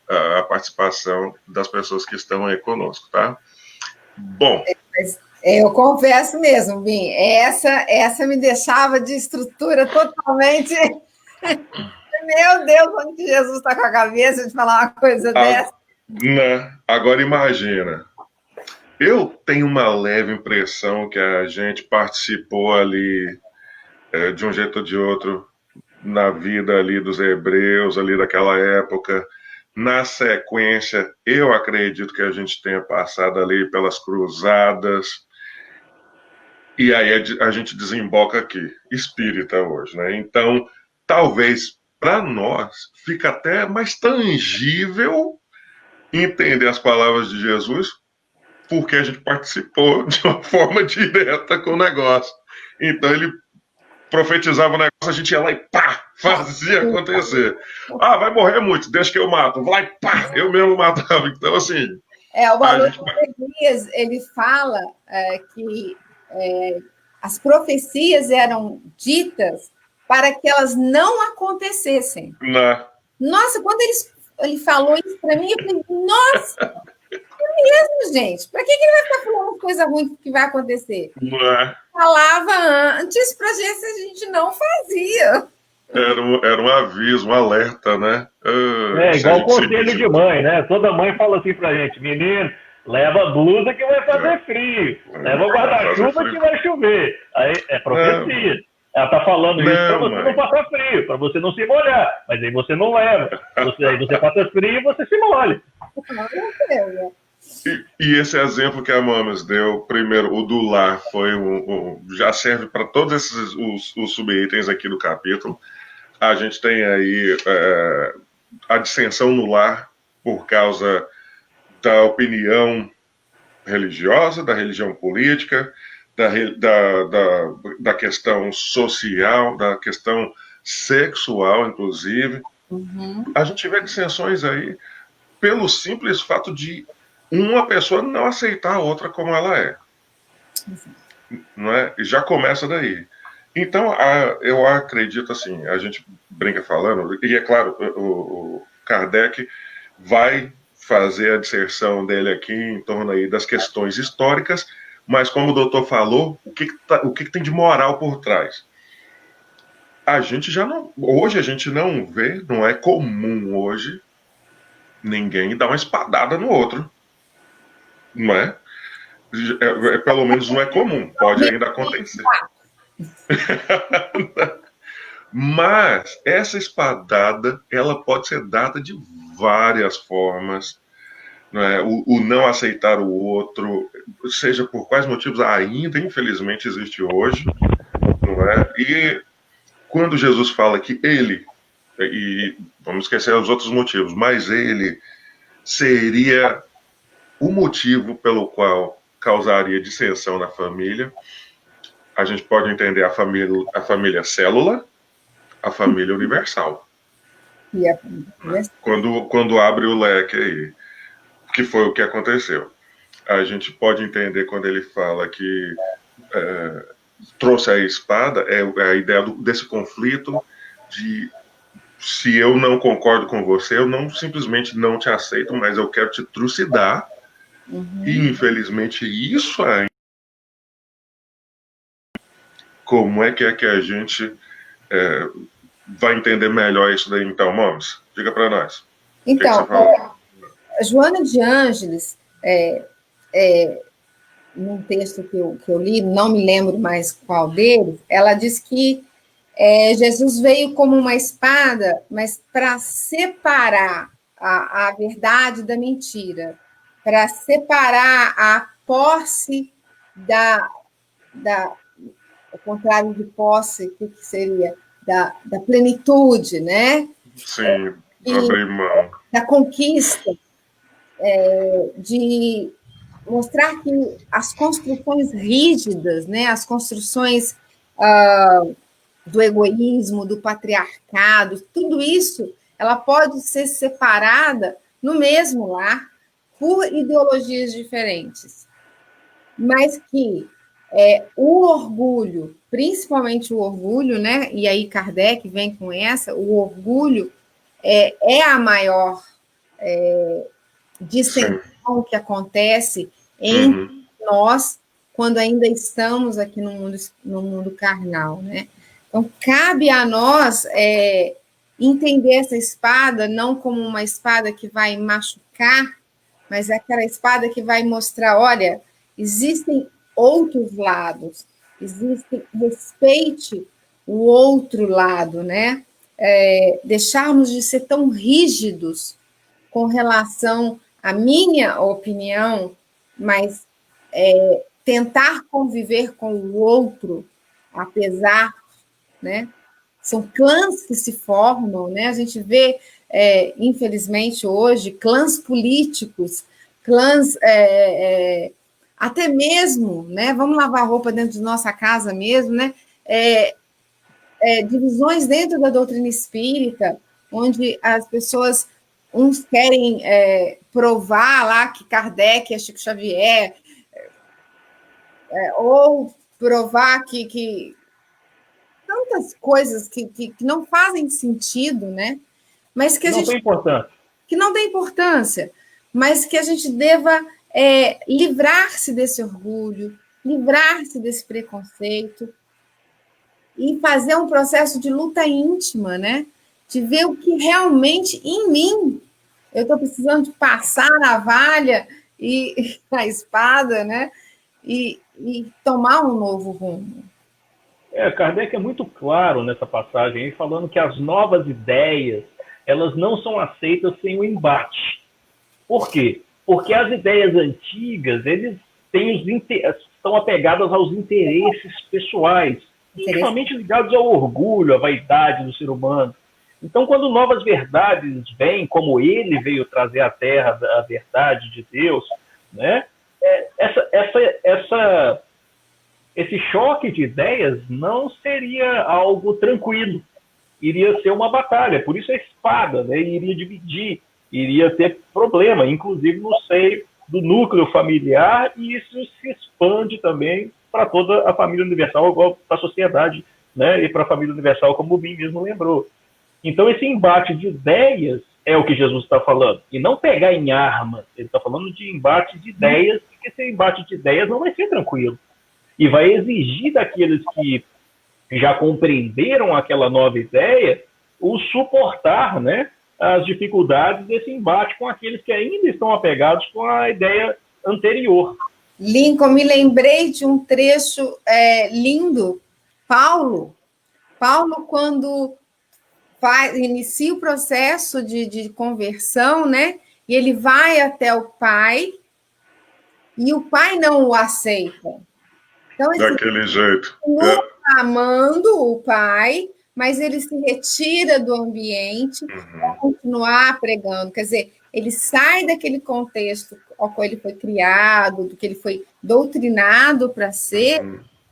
A: a participação das pessoas que estão aí conosco, tá? Bom.
B: Eu confesso mesmo, Bim, essa me deixava de estrutura totalmente... Meu Deus, onde Jesus está com a cabeça de falar uma coisa dessa?
A: Né? Agora imagina. Eu tenho uma leve impressão que a gente participou ali de um jeito ou de outro na vida ali dos hebreus, ali daquela época. Na sequência, eu acredito que a gente tenha passado ali pelas cruzadas. E aí a gente desemboca aqui, espírita hoje, né? Então, talvez para nós fica até mais tangível entender as palavras de Jesus, porque a gente participou de uma forma direta com o negócio. Então ele profetizava o negócio, a gente ia lá e pá, fazia acontecer. Ah, vai morrer muito, deixa que eu mato. Vai, pá, eu mesmo matava. Então, assim...
B: o Valor de Elias, ele fala que as profecias eram ditas para que elas não acontecessem.
A: Não.
B: Nossa, quando ele falou isso para mim, eu falei, nossa... É mesmo, gente. Para que ele vai ficar falando coisa ruim que vai acontecer?
A: Não é?
B: Falava antes para a gente não fazia.
A: Era um aviso, um alerta, né?
C: Igual conselho de mãe, né? Toda mãe fala assim pra gente, menino, leva a blusa que vai fazer frio. Leva o guarda-chuva que vai chover. Aí é profecia. Ela tá falando isso para você não passar frio, para você não se molhar. Mas aí você não leva. Aí você passa frio e você se molha.
A: E esse exemplo que a Mamas deu, primeiro, o do lar, foi já serve para todos esses os subitens aqui do capítulo. A gente tem aí a dissensão no lar por causa da opinião religiosa, da religião política, da questão social, da questão sexual, inclusive.
B: Uhum.
A: A gente vê dissensões aí pelo simples fato de uma pessoa não aceitar a outra como ela é. Não é? E já começa daí. Então, eu acredito assim, a gente brinca falando, e é claro, o Kardec vai fazer a disserção dele aqui em torno aí das questões históricas, mas como o doutor falou, o que tem de moral por trás? Hoje a gente não vê, não é comum hoje, ninguém dar uma espadada no outro. Não é? Pelo menos não é comum, pode ainda acontecer. Mas essa espadada, ela pode ser dada de várias formas. Não é? O não aceitar o outro, seja por quais motivos, ainda infelizmente existe hoje. Não é? E quando Jesus fala que ele, e vamos esquecer os outros motivos, mas ele seria o motivo pelo qual causaria dissensão na família. A gente pode entender a família célula, a família universal. Quando abre o leque aí, que foi o que aconteceu. A gente pode entender quando ele fala que trouxe a espada, é a ideia desse conflito de se eu não concordo com você, eu não simplesmente não te aceito, mas eu quero te trucidar. E infelizmente isso ainda. Como é que a gente vai entender melhor isso daí, então, Momes? Diga para nós.
B: Então, a Joana de Ângeles, num texto que eu li, não me lembro mais qual deles, ela diz que Jesus veio como uma espada, mas para separar a verdade da mentira, para separar a posse o contrário de posse, o que seria? Da plenitude, né?
A: Sim, abrir mão.
B: Da conquista, de mostrar que as construções rígidas, né? As construções do egoísmo, do patriarcado, tudo isso, ela pode ser separada no mesmo lar por ideologias diferentes, mas que o orgulho, principalmente o orgulho, né? E aí Kardec vem com o orgulho é a maior dissensão que acontece em nós quando ainda estamos aqui no mundo carnal, né? Então, cabe a nós entender essa espada não como uma espada que vai machucar, mas é aquela espada que vai mostrar, olha, existem outros lados, respeite o outro lado, né? Deixarmos de ser tão rígidos com relação à minha opinião, mas tentar conviver com o outro, apesar, né? São clãs que se formam, né? A gente vê, infelizmente, hoje, clãs políticos, clãs até mesmo, né? Vamos lavar roupa dentro de nossa casa mesmo, né? Divisões dentro da doutrina espírita, onde as pessoas, uns querem provar lá que Kardec é Chico Xavier, ou provar que tantas coisas que não fazem sentido, né? Mas que que não tem importância, mas que a gente deva livrar-se desse orgulho, livrar-se desse preconceito e fazer um processo de luta íntima, né? De ver o que realmente em mim eu estou precisando de passar a navalha e a espada, né? E tomar um novo rumo.
C: Kardec é muito claro nessa passagem, aí, falando que as novas ideias elas não são aceitas sem o embate. Por quê? Porque as ideias antigas eles estão apegadas aos interesses pessoais, principalmente ligados ao orgulho, à vaidade do ser humano. Então, quando novas verdades vêm, como ele veio trazer à Terra a verdade de Deus, né? Esse choque de ideias não seria algo tranquilo, iria ser uma batalha, por isso a espada, né, iria dividir, iria ter problema, inclusive no seio do núcleo familiar, e isso se expande também para toda a família universal, igual para a sociedade, né, e para a família universal, como o Bim mesmo lembrou. Então esse embate de ideias é o que Jesus está falando, e não pegar em armas, ele está falando de embate de ideias, porque esse embate de ideias não vai ser tranquilo. E vai exigir daqueles que já compreenderam aquela nova ideia o suportar, né, as dificuldades desse embate com aqueles que ainda estão apegados com a ideia anterior.
B: Lincoln, me lembrei de um trecho lindo. Paulo, quando inicia o processo de conversão, né, e ele vai até o pai, e o pai não o aceita. Então,
A: daquele jeito.
B: Continua amando o pai, mas ele se retira do ambiente para continuar pregando. Quer dizer, ele sai daquele contexto ao qual ele foi criado, do que ele foi doutrinado para ser.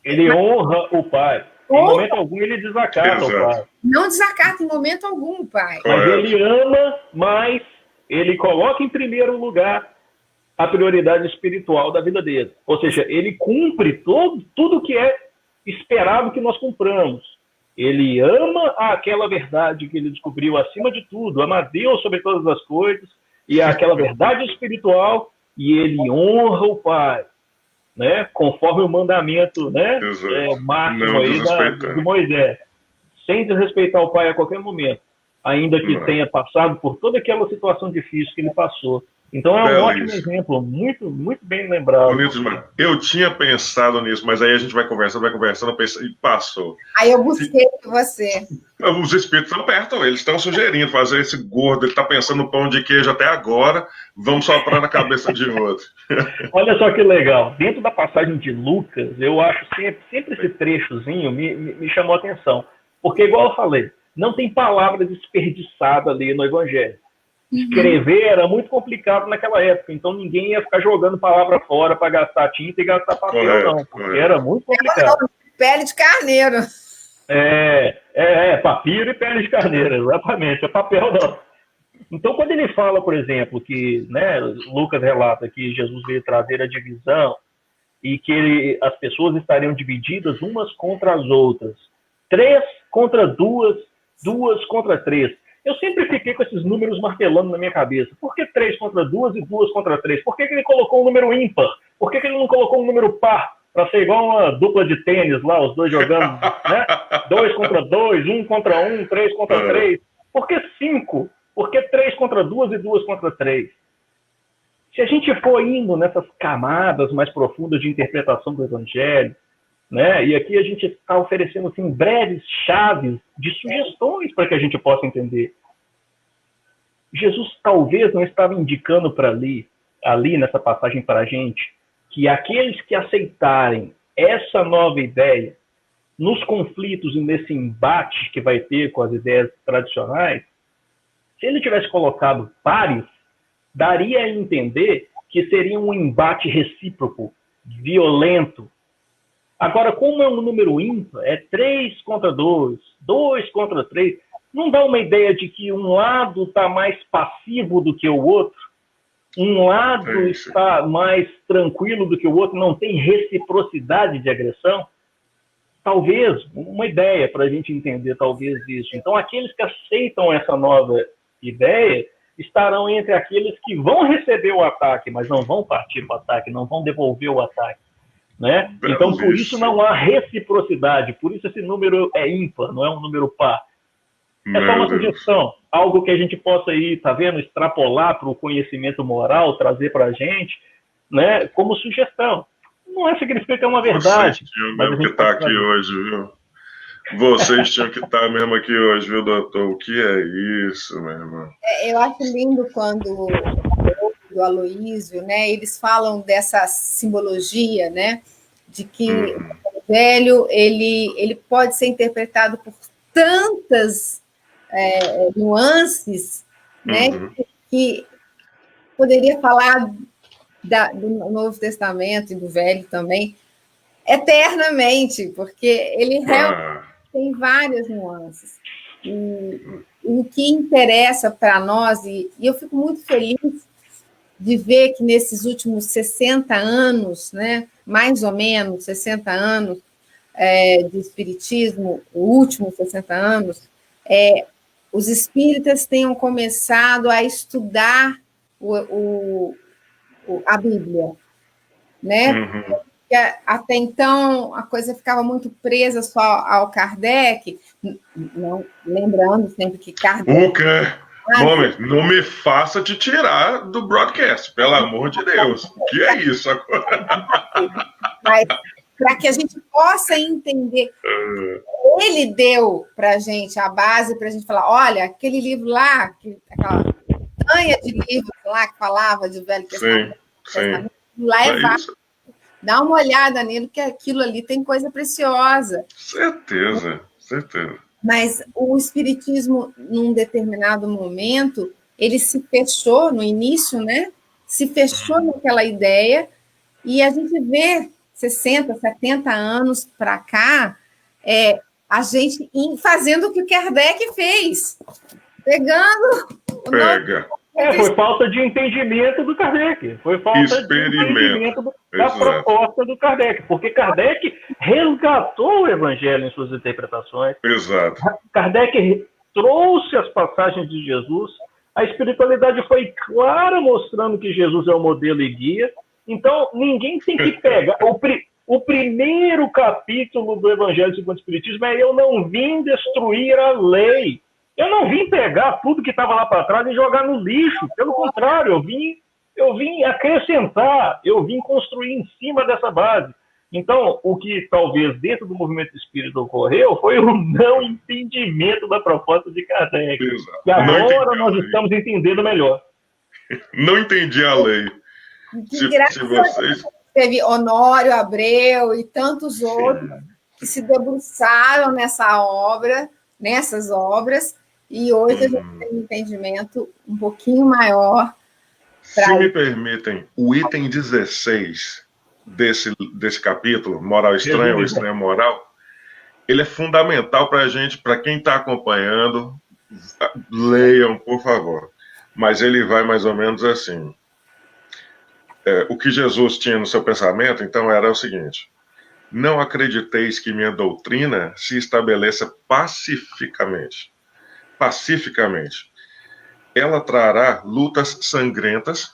C: Ele honra o pai. Em momento algum ele desacata o pai.
B: Não desacata em momento algum o pai.
C: Mas ele ama, mas ele coloca em primeiro lugar a prioridade espiritual da vida dele. Ou seja, ele cumpre tudo que é esperado que nós cumpramos. Ele ama aquela verdade que ele descobriu acima de tudo, ama a Deus sobre todas as coisas, e aquela verdade espiritual, e ele honra o pai, né? Conforme o mandamento, né? Máximo aí de Moisés, sem desrespeitar o pai a qualquer momento, ainda que tenha passado por toda aquela situação difícil que ele passou. Então é um ótimo exemplo, muito, muito bem lembrado.
A: Bonito demais. Eu tinha pensado nisso, mas aí a gente vai conversando, e passou.
B: Aí eu busquei com você.
A: Os espíritos estão perto, eles estão sugerindo fazer esse gordo, ele está pensando no pão de queijo até agora, vamos soprar na cabeça de outro.
C: Olha só que legal, dentro da passagem de Lucas, eu acho sempre esse trechozinho me chamou a atenção, porque igual eu falei, não tem palavra desperdiçada ali no Evangelho. Escrever era muito complicado naquela época, então ninguém ia ficar jogando palavra fora para gastar tinta e gastar papel, não, porque era muito complicado.
B: Pele de carneiro.
C: Papiro e pele de carneiro, exatamente, é papel não. Então, quando ele fala, por exemplo, que, né, Lucas relata que Jesus veio trazer a divisão e que as pessoas estariam divididas umas contra as outras, 3 contra 2, 2 contra 3. Eu sempre fiquei com esses números martelando na minha cabeça. Por que 3 contra 2 e 2 contra 3? Por que ele colocou um número ímpar? Por que ele não colocou um número par? Para ser igual uma dupla de tênis lá, os dois jogando, né? 2 contra 2, 1 contra 1, 3 contra 3. Por que 5? Por que 3 contra 2 e 2 contra 3? Se a gente for indo nessas camadas mais profundas de interpretação do Evangelho, né? E aqui a gente está oferecendo assim, breves chaves de sugestões para que a gente possa entender. Jesus talvez não estava indicando para ali nessa passagem para a gente, que aqueles que aceitarem essa nova ideia, nos conflitos e nesse embate que vai ter com as ideias tradicionais, se ele tivesse colocado pares, daria a entender que seria um embate recíproco, violento. Agora, como é um número ímpar, é 3 contra 2, 2 contra 3, não dá uma ideia de que um lado está mais passivo do que o outro? Um lado está mais tranquilo do que o outro, não tem reciprocidade de agressão? Talvez, uma ideia para a gente entender talvez isso. Então, aqueles que aceitam essa nova ideia estarão entre aqueles que vão receber o ataque, mas não vão partir para o ataque, não vão devolver o ataque. Né? Então, por isso não há reciprocidade, por isso esse número é ímpar, não é um número par. É só uma sugestão, algo que a gente possa ir, tá vendo, extrapolar para o conhecimento moral, trazer para a gente, né, como sugestão. Não é significa que é uma verdade.
A: Vocês tinham mesmo que estar aqui hoje, viu? Vocês tinham que estar mesmo aqui hoje, viu, doutor? O que é isso, meu irmão?
B: Eu acho lindo quando do Aloísio, né, eles falam dessa simbologia, né, de que o Evangelho ele pode ser interpretado por tantas nuances, né, que poderia falar do Novo Testamento e do Velho também eternamente, porque ele realmente tem várias nuances. E o que interessa para nós, e eu fico muito feliz de ver que nesses últimos 60 anos, né, mais ou menos 60 anos de espiritismo, os últimos 60 anos, os espíritas tenham começado a estudar a Bíblia, né? Porque até então a coisa ficava muito presa só ao Kardec, não, lembrando sempre que Kardec...
A: Não me faça te tirar do broadcast, pelo amor de Deus. O que é isso agora?
B: Mas, para que a gente possa entender, ele deu para a gente a base para a gente falar, olha, aquele livro lá, aquela montanha de livros lá que falava de Velho Testamento, lá é válido. Dá uma olhada nele, que aquilo ali tem coisa preciosa.
A: Certeza, certeza.
B: Mas o Espiritismo, num determinado momento, ele se fechou no início, né? Se fechou naquela ideia, e a gente vê 60, 70 anos para cá, a gente fazendo o que o Kardec fez, pegando o nome.
C: Foi falta de entendimento do Kardec, foi falta de entendimento da proposta do Kardec, porque Kardec resgatou o Evangelho em suas interpretações.
A: Exato.
C: Kardec trouxe as passagens de Jesus, a espiritualidade foi clara mostrando que Jesus é o modelo e guia, então ninguém tem que pegar. O primeiro capítulo do Evangelho segundo o Espiritismo é: eu não vim destruir a lei. Eu não vim pegar tudo que estava lá para trás e jogar no lixo. Pelo contrário, eu vim acrescentar, eu vim construir em cima dessa base. Então, o que talvez dentro do movimento espírita ocorreu foi o não entendimento da proposta de Kardec.
A: Exato.
C: E agora nós estamos entendendo melhor.
A: Não entendi a lei. Se vocês...
B: Teve Honório Abreu e tantos outros que se debruçaram nessas obras, e hoje a gente tem um entendimento um pouquinho maior.
A: Se me permitem, o item 16 desse capítulo, Moral Estranha ou Estranha Moral, ele é fundamental para a gente, para quem está acompanhando, leiam, por favor. Mas ele vai mais ou menos assim. O que Jesus tinha no seu pensamento, então, era o seguinte: não acrediteis que minha doutrina se estabeleça pacificamente. Pacificamente. Ela trará lutas sangrentas,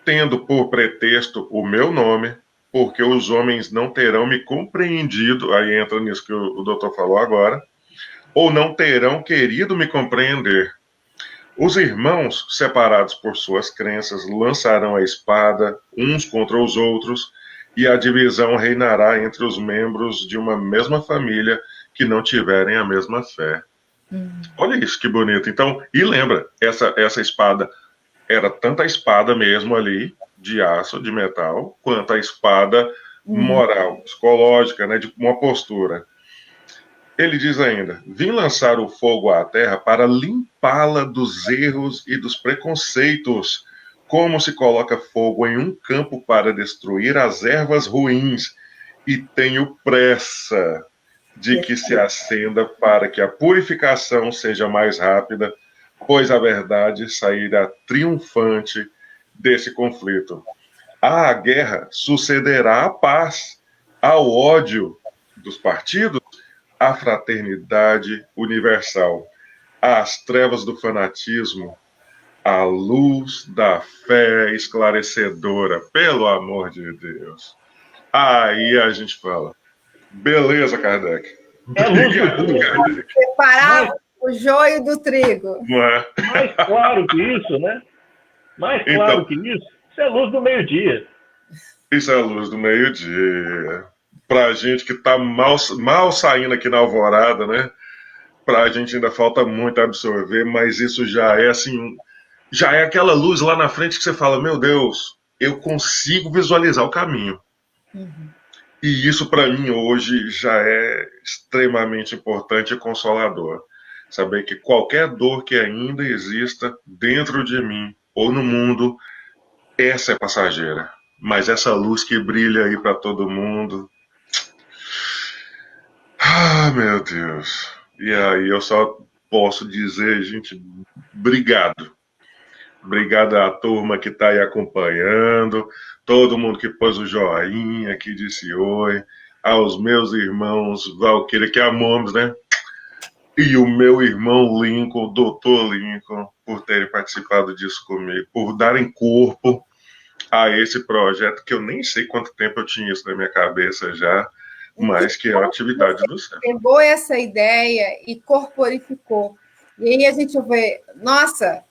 A: tendo por pretexto o meu nome, porque os homens não terão me compreendido, aí entra nisso que o doutor falou agora, ou não terão querido me compreender. Os irmãos, separados por suas crenças, lançarão a espada uns contra os outros, e a divisão reinará entre os membros de uma mesma família que não tiverem a mesma fé. Olha isso, que bonito. Então, e lembra, essa espada era tanto a espada mesmo ali, de aço, de metal, quanto a espada moral, psicológica, né, de uma postura. Ele diz ainda: vim lançar o fogo à terra para limpá-la dos erros e dos preconceitos, como se coloca fogo em um campo para destruir as ervas ruins, e tenho pressa de que se acenda para que a purificação seja mais rápida, pois a verdade sairá triunfante desse conflito. À guerra sucederá a paz, ao ódio dos partidos, a fraternidade universal, às trevas do fanatismo, a luz da fé esclarecedora, pelo amor de Deus. Aí a gente fala: beleza, Kardec.
C: Obrigado, Kardec.
B: Separar o joio do trigo.
C: Mais claro que isso, né? Mais claro que isso é a luz do meio-dia.
A: Isso é a luz do meio-dia. Pra gente que tá mal saindo aqui na alvorada, né? Pra gente ainda falta muito a absorver, mas isso já é assim, já é aquela luz lá na frente que você fala: meu Deus, eu consigo visualizar o caminho. E isso, para mim, hoje já é extremamente importante e consolador. Saber que qualquer dor que ainda exista dentro de mim ou no mundo, essa é passageira. Mas essa luz que brilha aí para todo mundo... Ah, meu Deus. E aí eu só posso dizer, gente, obrigado. Obrigado à turma que está aí acompanhando, todo mundo que pôs o joinha, que disse oi, aos meus irmãos Valquíria, que amamos, né? E o meu irmão Lincoln, doutor Lincoln, por terem participado disso comigo, por darem corpo a esse projeto, que eu nem sei quanto tempo eu tinha isso na minha cabeça já, mas que é a atividade do céu.
B: Pegou essa ideia e corporificou. E aí a gente vê, nossa...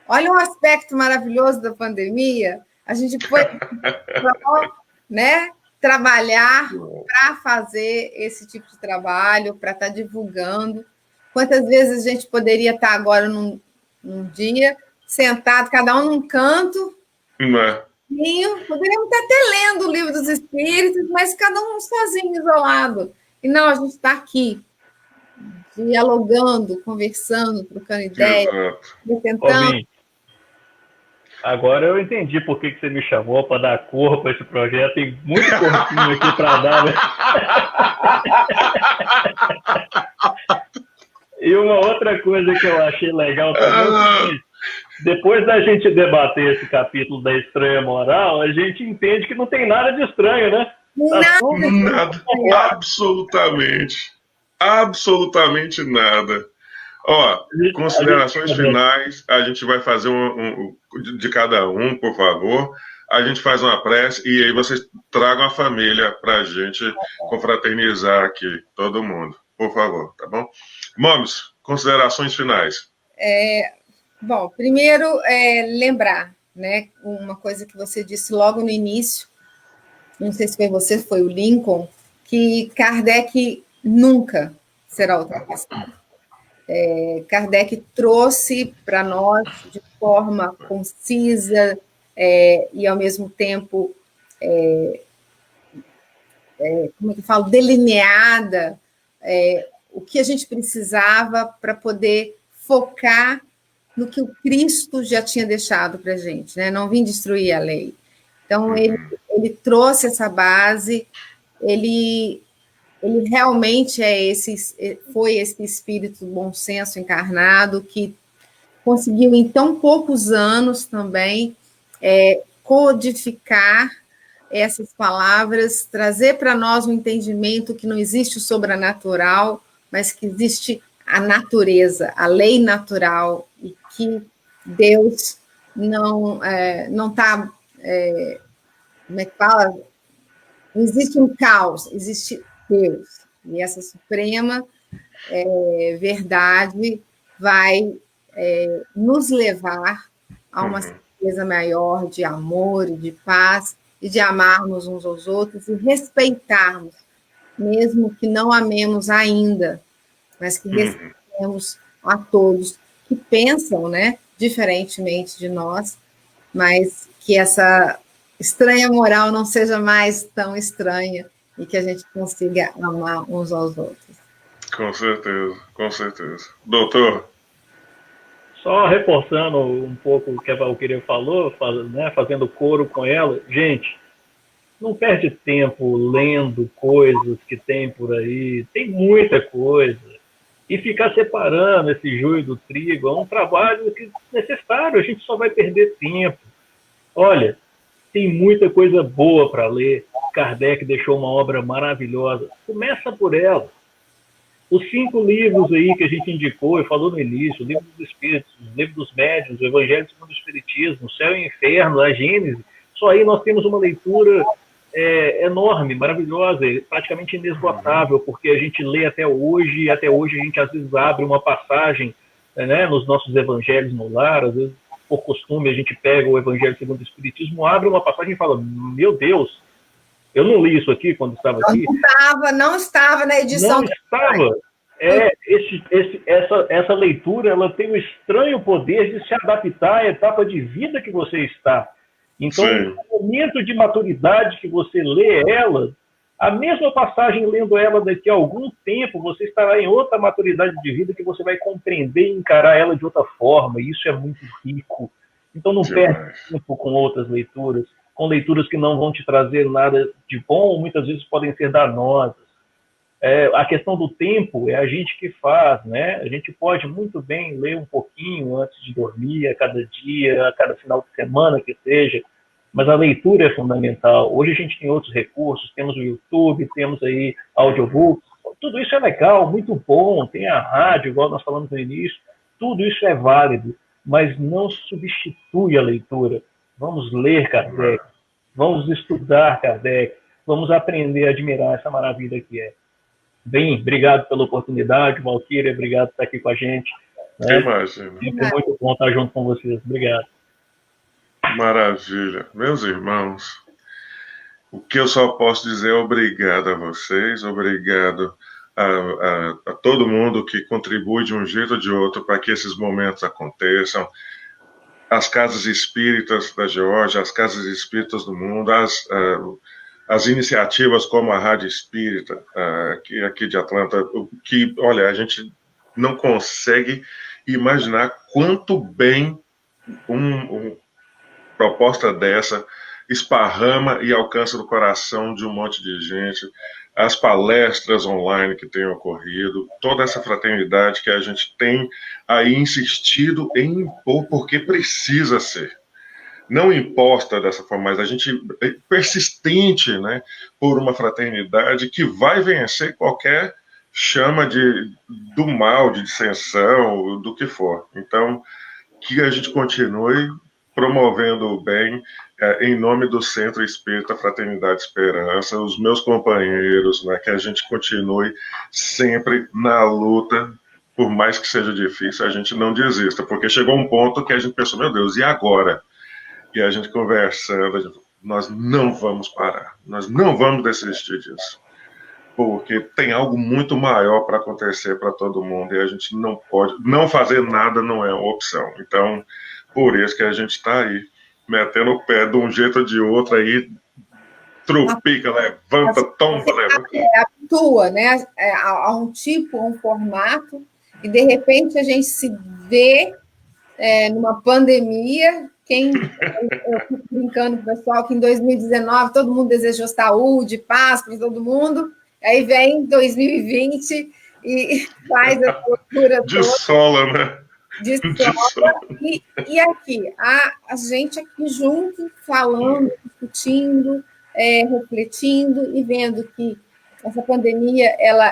B: Olha um aspecto maravilhoso da pandemia. A gente foi trabalhar para fazer esse tipo de trabalho, para estar divulgando. Quantas vezes a gente poderia estar agora num dia, sentado, cada um num canto, poderíamos estar até lendo o Livro dos Espíritos, mas cada um sozinho, isolado. E não, a gente está aqui, dialogando, conversando, trocando ideias, tentando.
C: Agora eu entendi por que você me chamou para dar cor para esse projeto. Tem muito corpinho aqui para dar, né? E uma outra coisa que eu achei legal também, depois da gente debater esse capítulo da estranha moral, a gente entende que não tem nada de estranho, né?
A: Nada. Absolutamente nada. Ó, considerações finais, a gente vai fazer de cada um, por favor. A gente faz uma prece e aí vocês tragam a família para a gente confraternizar aqui, todo mundo. Por favor, tá bom? Momes, considerações finais.
B: Bom, primeiro, lembrar, né, uma coisa que você disse logo no início, não sei se foi você, foi o Lincoln, que Kardec nunca será ultrapassado. Kardec trouxe para nós de forma concisa e, ao mesmo tempo, como é que eu falo, delineada, o que a gente precisava para poder focar no que o Cristo já tinha deixado para a gente, né? Não vim destruir a lei. Então, ele trouxe essa base, ele realmente foi esse espírito do bom senso encarnado que conseguiu, em tão poucos anos também, codificar essas palavras, trazer para nós um entendimento que não existe o sobrenatural, mas que existe a natureza, a lei natural, e que Deus não está, como é que fala? Não existe um caos, existe Deus. E essa suprema verdade vai nos levar a uma certeza maior de amor e de paz, e de amarmos uns aos outros e respeitarmos, mesmo que não amemos ainda, mas que respeitemos a todos que pensam, né, diferentemente de nós, mas que essa estranha moral não seja mais tão estranha e que a gente consiga amar uns aos outros.
A: Com certeza, com certeza. Doutor?
C: Só reforçando um pouco o que a Valquíria falou, fazendo coro com ela, gente, não perde tempo lendo coisas que tem por aí, tem muita coisa. E ficar separando esse joio do trigo é um trabalho que é necessário, a gente só vai perder tempo. Olha, tem muita coisa boa para ler. Kardec deixou uma obra maravilhosa. Começa por ela. Os 5 livros aí que a gente indicou, e falou no início, o Livro dos Espíritos, o Livro dos Médiuns, o Evangelho segundo o Espiritismo, o Céu e o Inferno, a Gênese, só aí nós temos uma leitura enorme, maravilhosa, praticamente inesgotável, porque a gente lê até hoje, e até hoje a gente às vezes abre uma passagem, né, nos nossos evangelhos no lar, às vezes por costume a gente pega o Evangelho segundo o Espiritismo, abre uma passagem e fala, meu Deus, eu não li isso aqui quando estava aqui.
B: Não estava na edição.
C: Não estava. Essa leitura, ela tem o estranho poder de se adaptar à etapa de vida que você está. Então, no momento de maturidade que você lê ela, a mesma passagem, lendo ela daqui a algum tempo, você estará em outra maturidade de vida que você vai compreender e encarar ela de outra forma. E isso é muito rico. Então, não perde tempo com outras leituras, com leituras que não vão te trazer nada de bom, muitas vezes podem ser danosas. A questão do tempo é a gente que faz, né? A gente pode muito bem ler um pouquinho antes de dormir, a cada dia, a cada final de semana que seja, mas a leitura é fundamental. Hoje a gente tem outros recursos, temos o YouTube, temos aí audiobooks, tudo isso é legal, muito bom, tem a rádio, igual nós falamos no início, tudo isso é válido, mas não substitui a leitura. Vamos ler Kardec, vamos estudar Kardec, vamos aprender a admirar essa maravilha que é. Bem, obrigado pela oportunidade, Valquíria, obrigado por estar aqui com a gente. Né?
A: Imagina.
C: É muito bom estar junto com vocês. Obrigado.
A: Maravilha. Meus irmãos, o que eu só posso dizer é obrigado a vocês, obrigado a todo mundo que contribui de um jeito ou de outro para que esses momentos aconteçam. As casas espíritas da Geórgia, as casas espíritas do mundo, as iniciativas como a Rádio Espírita, aqui de Atlanta, que, olha, a gente não consegue imaginar quanto bem uma proposta dessa esparrama e alcança no coração de um monte de gente, as palestras online que têm ocorrido, toda essa fraternidade que a gente tem aí insistido em impor, porque precisa ser. Não imposta dessa forma, mas a gente é persistente, né, por uma fraternidade que vai vencer qualquer chama do mal, de dissensão, do que for. Então, que a gente continue promovendo o bem, em nome do Centro Espírita Fraternidade e Esperança, os meus companheiros, né, que a gente continue sempre na luta, por mais que seja difícil, a gente não desista, porque chegou um ponto que a gente pensou, meu Deus, e agora? E a gente conversando, nós não vamos parar, nós não vamos desistir disso, porque tem algo muito maior para acontecer para todo mundo e a gente não pode, não fazer nada não é uma opção. Então, por isso que a gente está aí, metendo o pé de um jeito ou de outro aí, trupica, levanta, tomba, levanta.
B: Atua, né, a um tipo, a um formato, e de repente a gente se vê numa pandemia. Eu fico brincando com o pessoal que em 2019 todo mundo desejou saúde, paz para todo mundo, aí vem 2020 e faz a loucura toda.
A: Dessola, né?
B: Dessola. E aqui, a gente aqui junto, falando, discutindo, refletindo e vendo que essa pandemia ela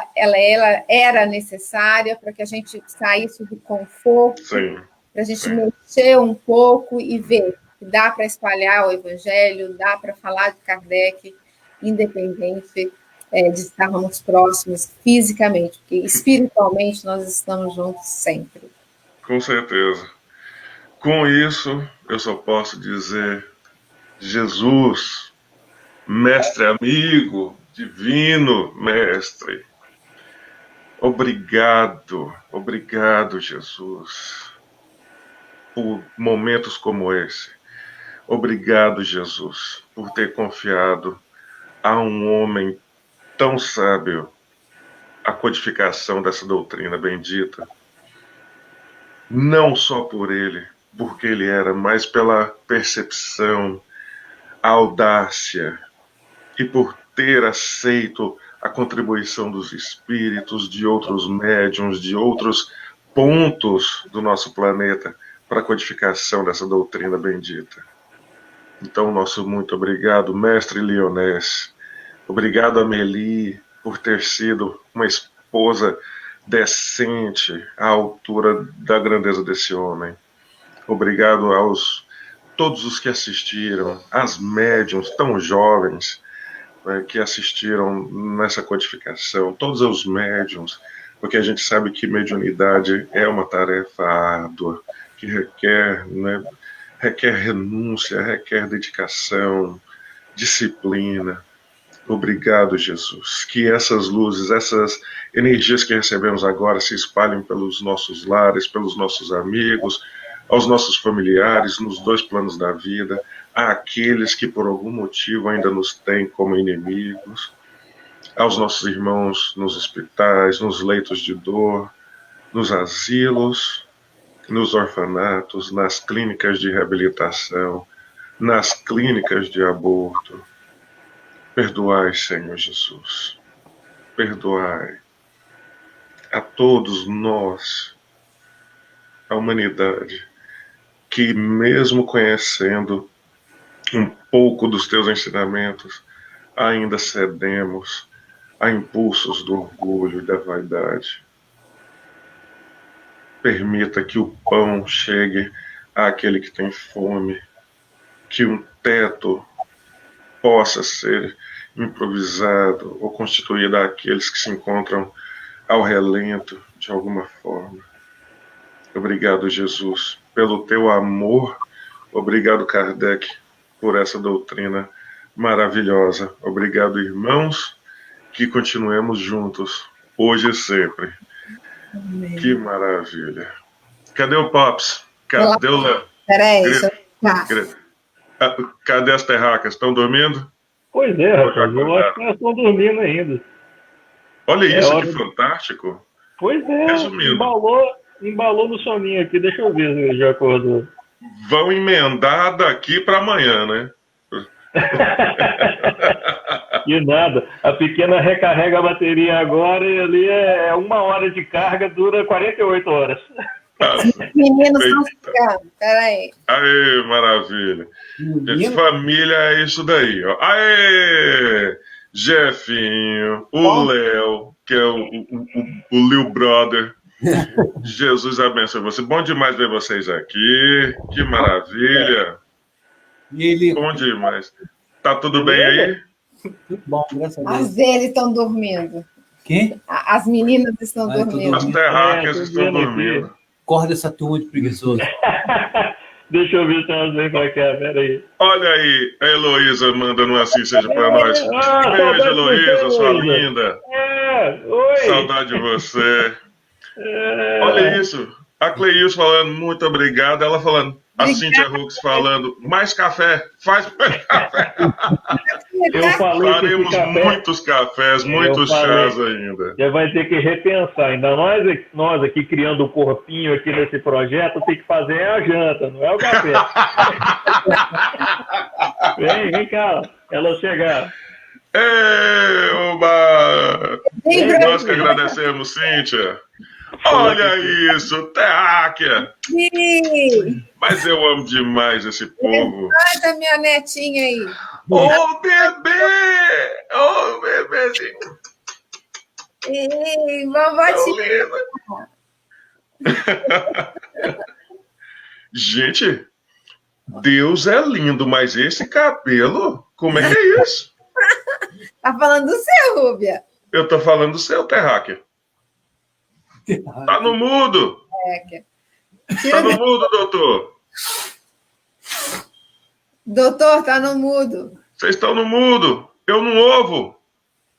B: era necessária para que a gente saísse do conforto.
A: Sim.
B: Para a gente mexer um pouco e ver que dá para espalhar o Evangelho, dá para falar de Kardec, independente de estarmos próximos fisicamente, porque espiritualmente nós estamos juntos sempre.
A: Com certeza. Com isso, eu só posso dizer, Jesus, mestre amigo, divino mestre, obrigado, Jesus, por momentos como esse. Obrigado, Jesus, por ter confiado a um homem tão sábio a codificação dessa doutrina bendita. Não só por ele, porque ele era, mas pela percepção, a audácia e por ter aceito a contribuição dos espíritos, de outros médiuns, de outros pontos do nosso planeta para a codificação dessa doutrina bendita. Então, nosso muito obrigado, mestre Lyonesse. Obrigado, Amélie, por ter sido uma esposa decente à altura da grandeza desse homem. Obrigado aos todos os que assistiram, às médiuns tão jovens, né, que assistiram nessa codificação, todos os médiuns, porque a gente sabe que mediunidade é uma tarefa árdua, que requer renúncia, requer dedicação, disciplina. Obrigado, Jesus. Que essas luzes, essas energias que recebemos agora se espalhem pelos nossos lares, pelos nossos amigos, aos nossos familiares, nos dois planos da vida, àqueles que por algum motivo ainda nos têm como inimigos, aos nossos irmãos nos hospitais, nos leitos de dor, nos asilos, nos orfanatos, nas clínicas de reabilitação, nas clínicas de aborto. Perdoai, Senhor Jesus. Perdoai a todos nós, a humanidade, que mesmo conhecendo um pouco dos teus ensinamentos, ainda cedemos a impulsos do orgulho e da vaidade. Permita que o pão chegue àquele que tem fome, que um teto possa ser improvisado ou constituído àqueles que se encontram ao relento de alguma forma. Obrigado, Jesus, pelo teu amor. Obrigado, Kardec, por essa doutrina maravilhosa. Obrigado, irmãos, que continuemos juntos, hoje e sempre. Amém. Que maravilha. Cadê o Pops? Cadê o Léo?
B: Peraí,
A: cadê as terracas? Estão dormindo?
C: Pois é, rapaz, eu acho que elas estão dormindo ainda.
A: Olha isso, que fantástico.
C: Pois é,
A: Resumindo.
C: embalou no soninho aqui, deixa eu ver se ele já acordou.
A: Vão emendar daqui para amanhã, né?
C: E nada, a pequena recarrega a bateria agora e ali é 1 hora de carga, dura 48 horas.
B: Meninos estão ficando, peraí.
A: Aê, maravilha. Gente, família é isso daí, ó. Aê! Jefinho, o Léo, que é o Lil Brother. Jesus abençoe você. Bom demais ver vocês aqui. Que maravilha. Bom demais. Tá tudo bem aí?
D: Tudo bom, graças a Deus.
B: As dele estão dormindo.
D: Quem?
B: As meninas estão dormindo.
A: As terráqueas estão dormindo.
D: Acorda essa turma de preguiçoso.
C: Deixa eu ver se elas vêm pra cá, peraí.
A: Olha aí, a Heloísa mandando um assim seja pra nós. Beijo, Heloísa, sua linda.
C: Oi.
A: Saudade de você. Olha isso. A Cleilson falando muito obrigado. Ela falando, a Cíntia Hux falando, mais café, faz mais café.
C: Eu falei
A: Faremos
C: que
A: muitos cafés, muitos chás ainda.
C: Já vai ter que repensar. Ainda nós aqui criando o corpinho aqui nesse projeto, tem que fazer a janta, não é o café. Vem cá, elas chegaram.
A: Oba! Nós que agradecemos, Cíntia. Olha isso, terráquea. Mas eu amo demais esse povo.
B: Olha a minha netinha aí.
A: Ô, bebê! Ô, bebezinho.
B: Ei, vovó
A: Gente, Deus é lindo, mas esse cabelo, como é que é isso?
B: Tá falando do seu, Rúbia.
A: Eu tô falando do seu, terráquea. Tá no mudo. Tá no mudo, doutor.
B: Doutor, tá no mudo.
A: Vocês estão no mudo. Eu não ouvo.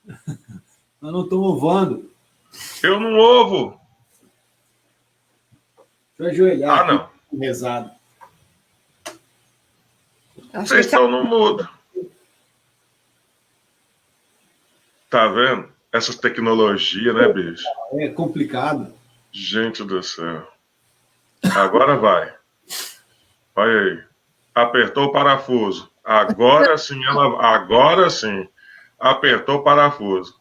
D: Eu não estou ovando.
A: Eu não ouvo.
D: Deixa eu ajoelhar.
A: Ah, não.
D: Rezado.
A: Vocês estão no mudo. Tá vendo? Essas tecnologias, né, bicho?
D: É complicado.
A: Gente do céu. Agora vai. Olha aí. Apertou o parafuso. Agora sim, agora sim. Apertou o parafuso.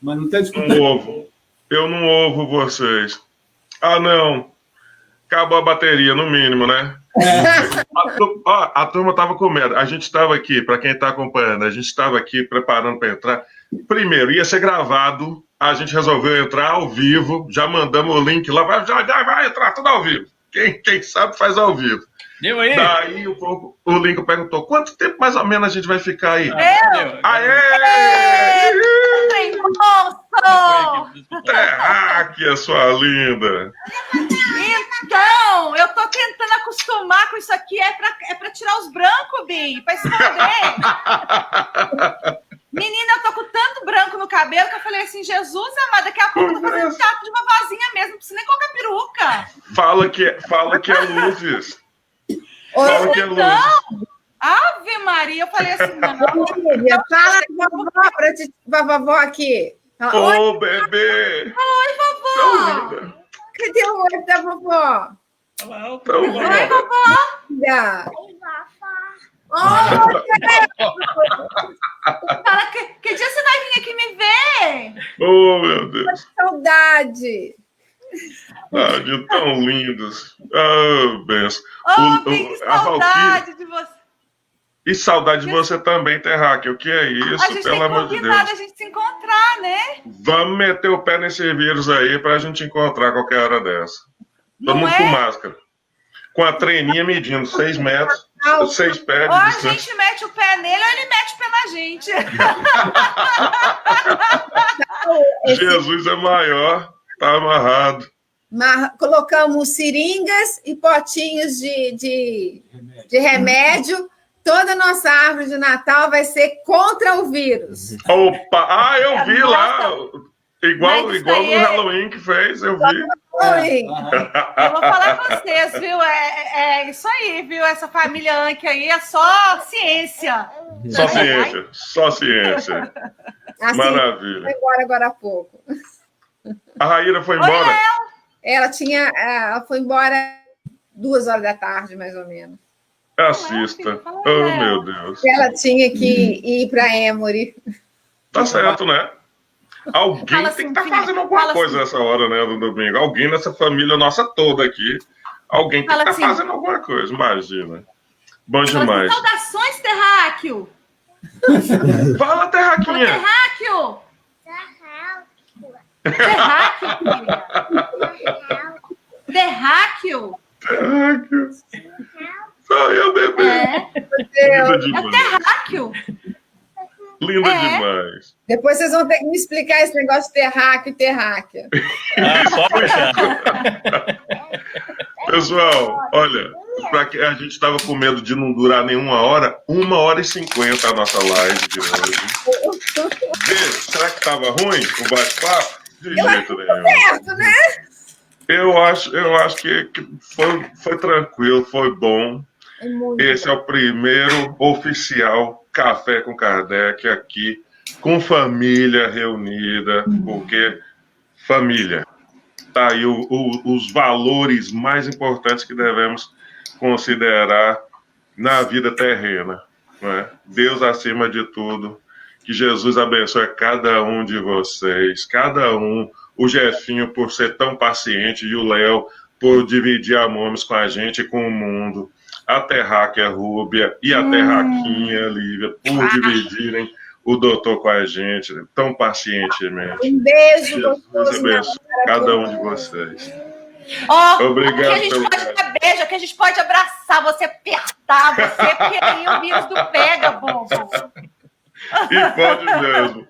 D: Mas não está discutindo.
A: Não ouvo. Eu não ouvo vocês. Ah, não. Acabou a bateria, no mínimo, né? A turma estava com medo. A gente estava aqui, para quem está acompanhando, a gente estava aqui preparando para entrar. Primeiro, ia ser gravado. A gente resolveu entrar ao vivo. Já mandamos o link lá. Já vai entrar tudo ao vivo. Quem sabe faz ao vivo.
E: Deu aí?
A: Daí o Lincoln perguntou, quanto tempo mais ou menos a gente vai ficar aí?
E: Aê!
A: Terráquea, sua linda.
E: Então, eu tô tentando acostumar com isso aqui. É pra tirar os brancos, Bi, pra esconder. Menina, eu tô com tanto branco no cabelo que eu falei assim, Jesus amado, daqui a pouco eu tô fazendo teatro de uma vozinha mesmo, não preciso nem colocar peruca.
A: Fala que é luzes. Fala que é luzes.
E: Ave Maria, eu falei assim, não.
B: Fala pra vovó aqui.
A: Ô, bebê.
E: Oi, vovó.
B: Cadê o olho da vovó?
E: Oi, vovó. Fala, que dia você vai vir aqui me ver?
A: Oh, meu Deus.
B: Saudade.
A: De tão lindos. Ah, benção.
E: Que saudade de você.
A: E saudade de você também, terráquea. O que é isso,
E: a gente
A: pelo amor de Deus?
E: A gente se encontrar, né?
A: Vamos meter o pé nesse vírus aí pra gente encontrar qualquer hora dessa. Todo mundo com máscara. Com a treininha medindo 6 metros, 6 pés de
E: ou
A: distância.
E: A gente mete o pé nele ou ele mete o pé na gente.
A: Jesus é maior, tá amarrado.
B: Colocamos seringas e potinhos de remédio. Toda a nossa árvore de Natal vai ser contra o vírus.
A: Opa! Eu vi lá. Igual no Halloween que fez, eu vi.
E: Eu vou falar com vocês, viu? É isso aí, viu? Essa família Anki aí é só ciência.
A: Só ciência.
B: Assim,
A: Maravilha.
B: foi embora agora há pouco.
A: A Raíra foi embora?
B: Ela foi embora 2 horas da tarde, mais ou menos.
A: Assista. Oh, meu Deus.
B: Ela tinha que ir para Emory.
A: Tá certo, né? Alguém
E: Fala
A: tem
E: assim,
A: que estar
E: filha,
A: fazendo alguma
E: fala
A: coisa
E: assim.
A: nessa hora, né, do domingo. Alguém nessa família nossa toda aqui. Alguém tem que
E: Fala
A: estar
E: assim.
A: fazendo alguma coisa, imagina. Bom
E: Fala assim,
A: demais.
E: saudações, Terráqueo!
A: Fala, Terraquinha.
E: Terráqueo! Terráqueo, filha! Terráqueo!
A: Terráqueo. Só eu, bebê.
E: É,
A: Linda
E: é o
A: demais.
E: terráqueo!
A: Linda
E: É.
A: demais.
B: Depois vocês vão ter que me explicar esse negócio de terráqueo e terráquea.
C: Só puxar.
A: Pessoal, olha, pra que a gente estava com medo de não durar nem 1 hora, 1h50 a nossa live de hoje. Vê, será que estava ruim o bate-papo? De jeito nenhum.
B: Certo, né?
A: Eu acho que foi tranquilo, foi bom.
B: É muito
A: Esse é o primeiro oficial Café com Kardec aqui, com família reunida, porque família. Tá aí os valores mais importantes que devemos considerar na vida terrena. Não é? Deus acima de tudo. Que Jesus abençoe cada um de vocês, cada um. O Jefinho por ser tão paciente e o Léo por dividir amores com a gente e com o mundo. A Terráquea Rúbia e a Terraquinha Lívia por dividirem o doutor com a gente tão pacientemente.
B: Um beijo
A: Jesus
B: gostoso na
A: abençoe cada um de vocês.
E: Ó,
A: Obrigado
E: aqui a gente
A: pelo
E: pode dar beijo, aqui a gente pode abraçar, você apertar, você, porque aí o vírus não pega, bobo.
A: E pode mesmo.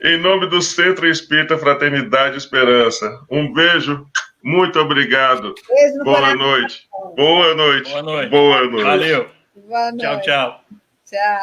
A: Em nome do Centro Espírita Fraternidade e Esperança. Um beijo. Muito obrigado.
B: Beijo no
A: Boa
B: coração.
A: noite. Boa noite.
C: Boa noite.
A: Boa noite.
C: Valeu.
B: Boa noite.
C: Tchau, tchau.
B: Tchau.